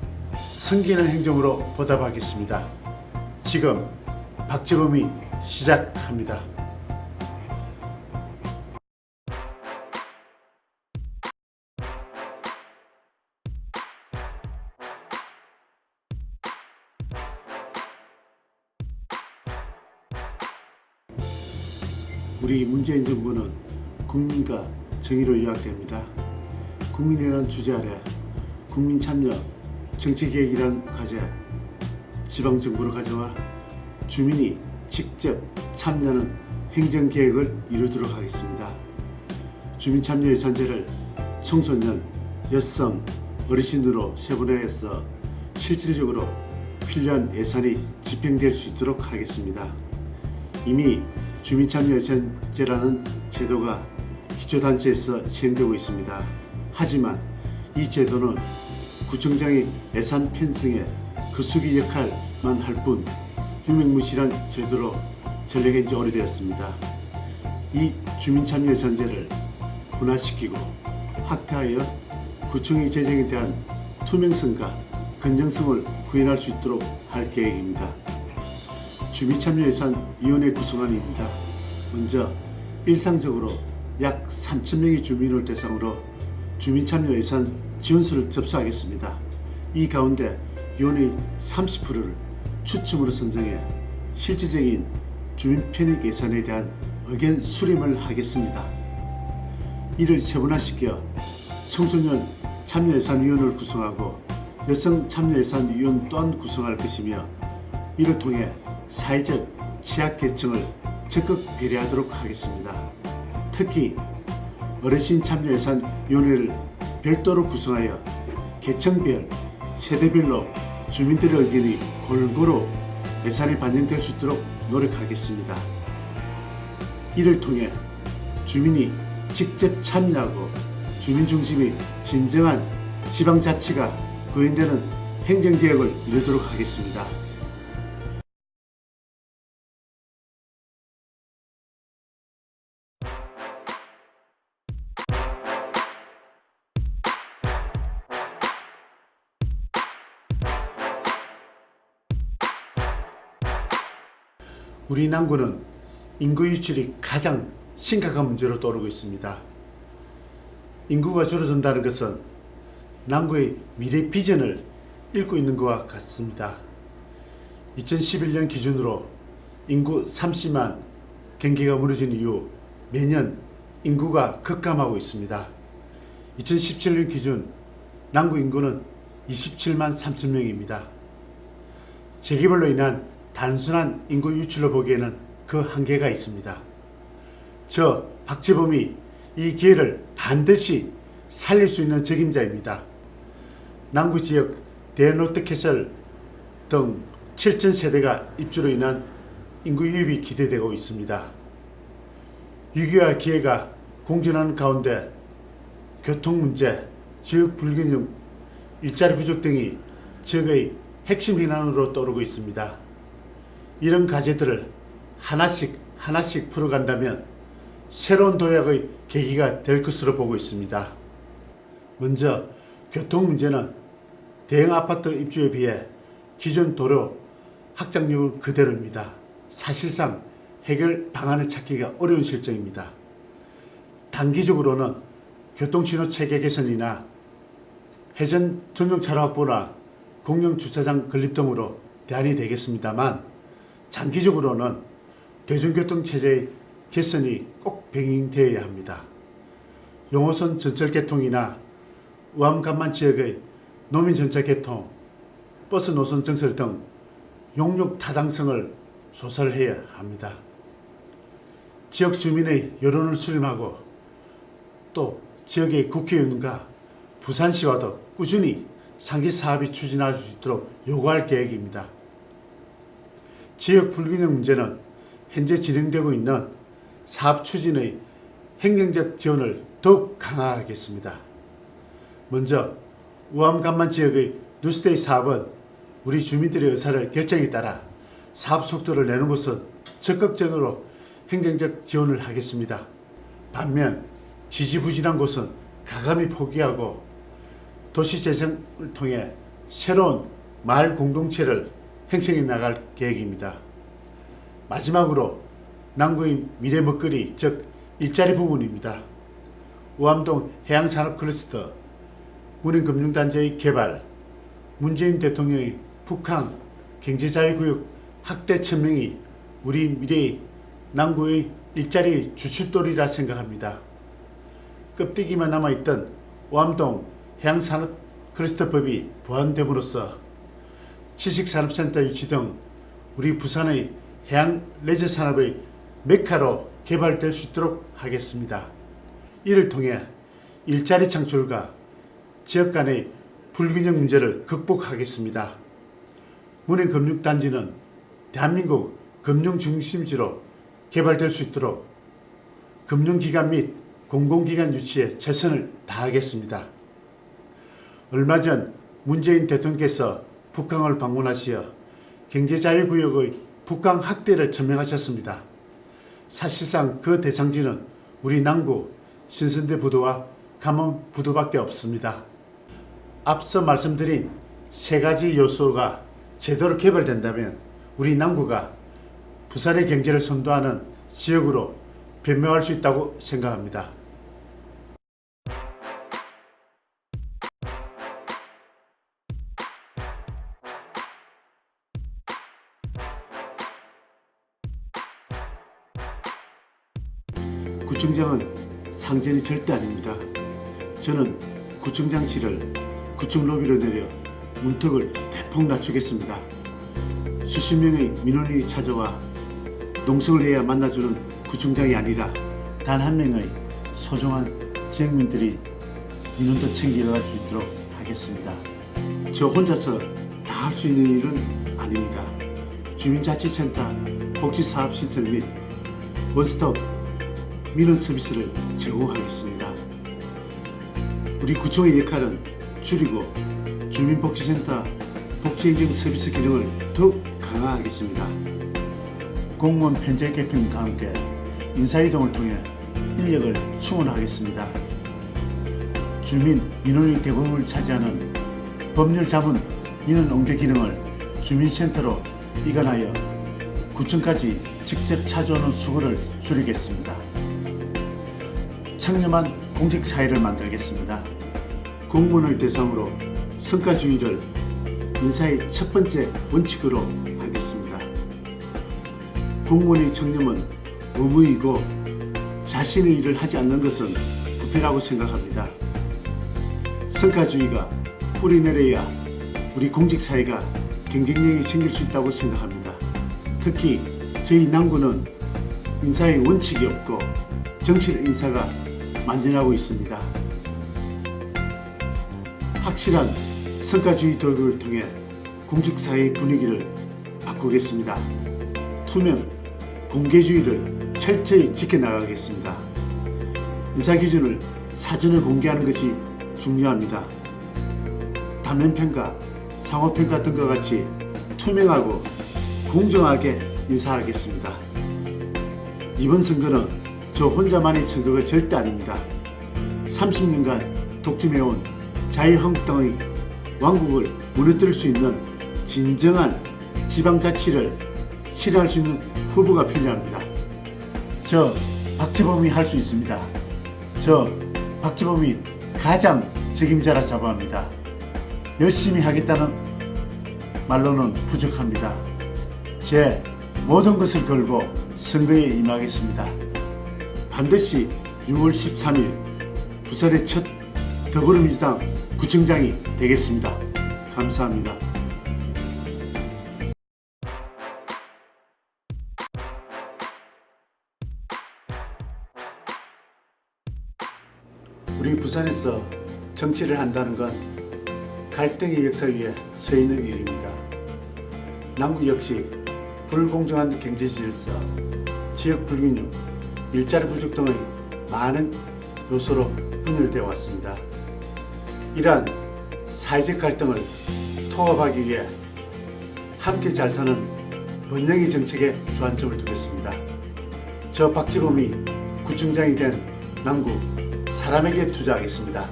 성기는 행정으로 보답하겠습니다. 지금 박지범이 시작합니다. 우리 문재인 정부는 국민과 정의로 요약됩니다. 국민이라는 주제 아래 국민 참여 정치개혁이라는 과제 지방정부로 가져와 주민이 직접 참여하는 행정개혁을 이루도록 하겠습니다. 주민참여예산제를 청소년, 여성, 어르신으로 세분화해서 실질적으로 필요한 예산이 집행될 수 있도록 하겠습니다. 이미 주민참여예산제라는 제도가 기초단체에서 시행되고 있습니다. 하지만 이 제도는 구청장의 예산 편성에 그수기 역할만 할 뿐 유명무실한 제도로 전락한 지 오래되었습니다. 이 주민참여예산제를 분화시키고 확대하여 구청의 재정에 대한 투명성과 건전성을 구현할 수 있도록 할 계획입니다. 주민참여예산위원회 구성안입니다. 먼저 일상적으로 약 3,000명의 주민을 대상으로 주민참여예산 지원서를 접수하겠습니다. 이 가운데 위원의 30%를 추첨으로 선정해 실질적인 주민 편익 예산에 대한 의견 수렴을 하겠습니다. 이를 세분화시켜 청소년 참여예산위원회를 구성하고 여성 참여예산위원 또한 구성할 것이며 이를 통해 사회적 취약계층을 적극 배려하도록 하겠습니다. 특히 어르신 참여예산위원회를 별도로 구성하여 계층별, 세대별로 주민들의 의견이 골고루 예산에 반영될 수 있도록 노력하겠습니다. 이를 통해 주민이 직접 참여하고 주민 중심의 진정한 지방자치가 구현되는 행정개혁을 이루도록 하겠습니다. 우리 남구는 인구 유출이 가장 심각한 문제로 떠오르고 있습니다. 인구가 줄어든다는 것은 남구의 미래 비전을 잃고 있는 것과 같습니다. 2011년 기준으로 인구 30만 경기가 무너진 이후 매년 인구가 급감하고 있습니다. 2017년 기준 남구 인구는 27만 3천 명입니다. 재개발로 인한 단순한 인구 유출로 보기에는 그 한계가 있습니다. 저 박지범이 이 기회를 반드시 살릴 수 있는 적임자입니다. 남구 지역 대롯데캐슬 등 7천 세대가 입주로 인한 인구 유입이 기대되고 있습니다. 위기와 기회가 공존하는 가운데 교통 문제, 지역 불균형, 일자리 부족 등이 지역의 핵심 현안으로 떠오르고 있습니다. 이런 과제들을 하나씩 풀어간다면 새로운 도약의 계기가 될 것으로 보고 있습니다. 먼저 교통 문제는 대형 아파트 입주에 비해 기존 도로 확장률 그대로입니다. 사실상 해결 방안을 찾기가 어려운 실정입니다. 단기적으로는 교통신호 체계 개선이나 해전 전용차로 확보나 공영 주차장 건립 등으로 대안이 되겠습니다만, 장기적으로는 대중교통 체제의 개선이 꼭 병행되어야 합니다. 용호선 전철 개통이나 우암간만 지역의 노민전차 개통, 버스 노선 증설 등 용역 타당성을 조사해야 합니다. 지역 주민의 여론을 수렴하고 또 지역의 국회의원과 부산시와도 꾸준히 상기 사업이 추진할 수 있도록 요구할 계획입니다. 지역 불균형 문제는 현재 진행되고 있는 사업 추진의 행정적 지원을 더욱 강화하겠습니다. 먼저 우암간만 지역의 뉴스데이 사업은 우리 주민들의 의사를 결정에 따라 사업 속도를 내는 곳은 적극적으로 행정적 지원을 하겠습니다. 반면 지지부진한 곳은 가감히 포기하고 도시재생을 통해 새로운 마을 공동체를 형성해 나갈 계획입니다. 마지막으로 남구의 미래 먹거리, 즉 일자리 부분입니다. 우암동 해양산업클러스터, 문인금융단지의 개발, 문재인 대통령의 북한 경제자유구역 확대 천명이 우리 미래의 남구의 일자리 주춧돌이라 생각합니다. 껍데기만 남아있던 우암동 해양산업클러스터법이 보완됨으로써 지식산업센터 유치 등 우리 부산의 해양 레저 산업의 메카로 개발될 수 있도록 하겠습니다. 이를 통해 일자리 창출과 지역 간의 불균형 문제를 극복하겠습니다. 문인금융단지는 대한민국 금융중심지로 개발될 수 있도록 금융기관 및 공공기관 유치에 최선을 다하겠습니다. 얼마 전 문재인 대통령께서 북한을 방문하시어 경제자유구역의 북한 확대를 천명하셨습니다. 사실상 그 대상지는 우리 남구 신선대 부두와 감원 부두밖에 없습니다. 앞서 말씀드린 세 가지 요소가 제대로 개발된다면 우리 남구가 부산의 경제를 선도하는 지역으로 변모할 수 있다고 생각합니다. 구청장은 상전이 절대 아닙니다. 저는 구청장실을 구청 로비로 내려 문턱을 대폭 낮추겠습니다. 수십 명의 민원인이 찾아와 농성을 해야 만나주는 구청장이 아니라 단 한 명의 소중한 지역민들이 민원도 챙겨갈 수 있도록 하겠습니다. 저 혼자서 다 할 수 있는 일은 아닙니다. 주민자치센터, 복지사업시설 및 원스톱 민원 서비스를 제공하겠습니다. 우리 구청의 역할은 줄이고 주민복지센터, 복지행정 서비스 기능을 더욱 강화하겠습니다. 공무원 편제 개편과 함께 인사이동을 통해 인력을 충원하겠습니다. 주민 민원의 대부분을 차지하는 법률 자문 민원 응대 기능을 주민센터로 이관하여 구청까지 직접 찾아오는 수고를 줄이겠습니다. 청렴한 공직사회를 만들겠습니다. 공무원을 대상으로 성과주의를 인사의 첫 번째 원칙으로 하겠습니다. 공무원의 청렴은 의무이고 자신의 일을 하지 않는 것은 부패라고 생각합니다. 성과주의가 뿌리내려야 우리 공직사회가 경쟁력이 생길 수 있다고 생각합니다. 특히 저희 남구는 인사의 원칙이 없고 정치를 인사가 만연하고 있습니다. 확실한 성과주의 교육을 통해 공직사회의 분위기를 바꾸겠습니다. 투명, 공개주의를 철저히 지켜나가겠습니다. 인사기준을 사전에 공개하는 것이 중요합니다. 단면평가, 상호평가 등과 같이 투명하고 공정하게 인사하겠습니다. 이번 선거는 저 혼자만의 선거가 절대 아닙니다. 30년간 독점해온 자유한국당의 왕국을 무너뜨릴 수 있는 진정한 지방자치를 실현할 수 있는 후보가 필요합니다. 저 박재범이 할 수 있습니다. 저 박지범이 가장 책임자라 자부합니다. 열심히 하겠다는 말로는 부족합니다. 제 모든 것을 걸고 선거에 임하겠습니다. 반드시 6월 13일 부산의 첫 더불어민주당 구청장이 되겠습니다. 감사합니다. 우리 부산에서 정치를 한다는 건 갈등의 역사 위에 서 있는 일입니다. 남구 역시 불공정한 경제 질서, 지역 불균형, 일자리 부족 등의 많은 요소로 분열되어 왔습니다. 이러한 사회적 갈등을 통합하기 위해 함께 잘 사는 번영의 정책에 주안점을 두겠습니다. 저 박지범이 구청장이 된 남구 사람에게 투자하겠습니다.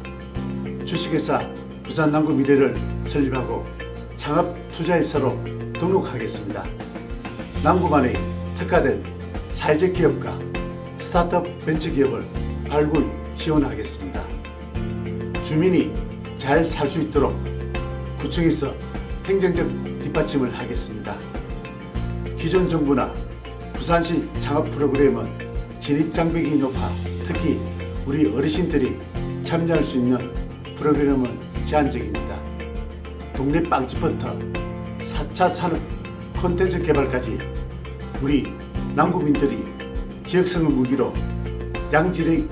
주식회사 부산 남구 미래를 설립하고 창업 투자회사로 등록하겠습니다. 남구만의 특화된 사회적 기업과 스타트업 벤처기업을 발굴 지원하겠습니다. 주민이 잘 살 수 있도록 구청에서 행정적 뒷받침을 하겠습니다. 기존 정부나 부산시 창업 프로그램은 진입 장벽이 높아 특히 우리 어르신들이 참여할 수 있는 프로그램은 제한적입니다. 동네 빵집부터 4차 산업 콘텐츠 개발까지 우리 남구민들이 지역성을 무기로 양질의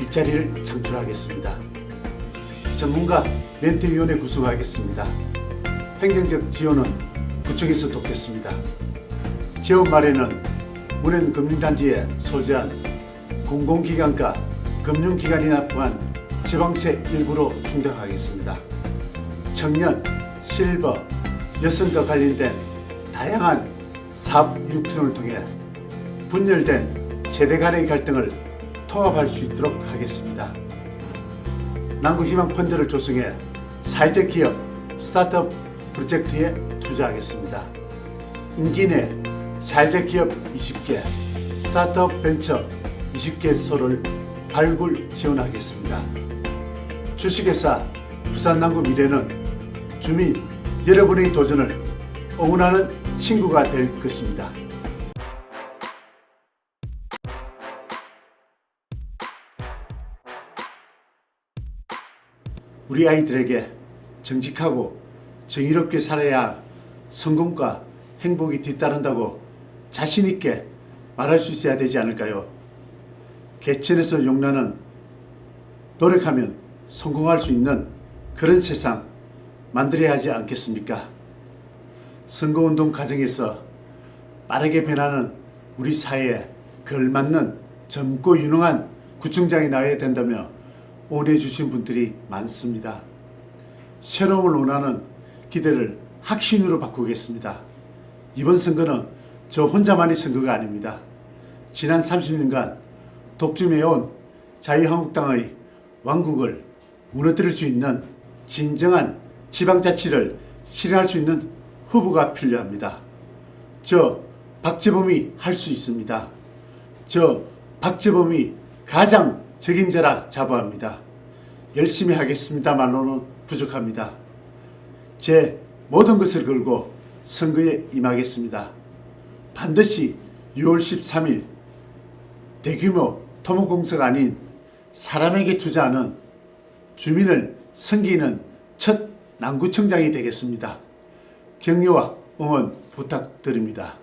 일자리를 창출하겠습니다. 전문가 멘토위원회 구성하겠습니다. 행정적 지원은 구청에서 돕겠습니다. 지원 마련은 문현금융단지에 소재한 공공기관과 금융기관이 납부한 지방세 일부로 충당하겠습니다. 청년, 실버, 여성과 관련된 다양한 사업 육성을 통해 분열된 세대 간의 갈등을 통합할 수 있도록 하겠습니다. 남구희망 펀드를 조성해 사회적 기업 스타트업 프로젝트에 투자하겠습니다. 임기 내 사회적 기업 20개, 스타트업 벤처 20개소를 발굴 지원하겠습니다. 주식회사 부산 남구 미래는 주민 여러분의 도전을 응원하는 친구가 될 것입니다. 우리 아이들에게 정직하고 정의롭게 살아야 성공과 행복이 뒤따른다고 자신 있게 말할 수 있어야 되지 않을까요? 개천에서 용나는 노력하면 성공할 수 있는 그런 세상 만들어야 하지 않겠습니까? 선거운동 과정에서 빠르게 변하는 우리 사회에 걸맞는 젊고 유능한 구청장이 나와야 된다며 응원해 주신 분들이 많습니다. 새로움을 원하는 기대를 확신으로 바꾸겠습니다. 이번 선거는 저 혼자만의 선거가 아닙니다. 지난 30년간 독점해온 자유한국당의 왕국을 무너뜨릴 수 있는 진정한 지방자치를 실현할 수 있는 후보가 필요합니다. 저 박지범이 할 수 있습니다. 저 박지범이 가장 책임자라 자부합니다. 열심히 하겠습니다 말로는 부족합니다. 제 모든 것을 걸고 선거에 임하겠습니다. 반드시 6월 13일 대규모 토목공사가 아닌 사람에게 투자하는 주민을 섬기는 첫 남구청장이 되겠습니다. 격려와 응원 부탁드립니다.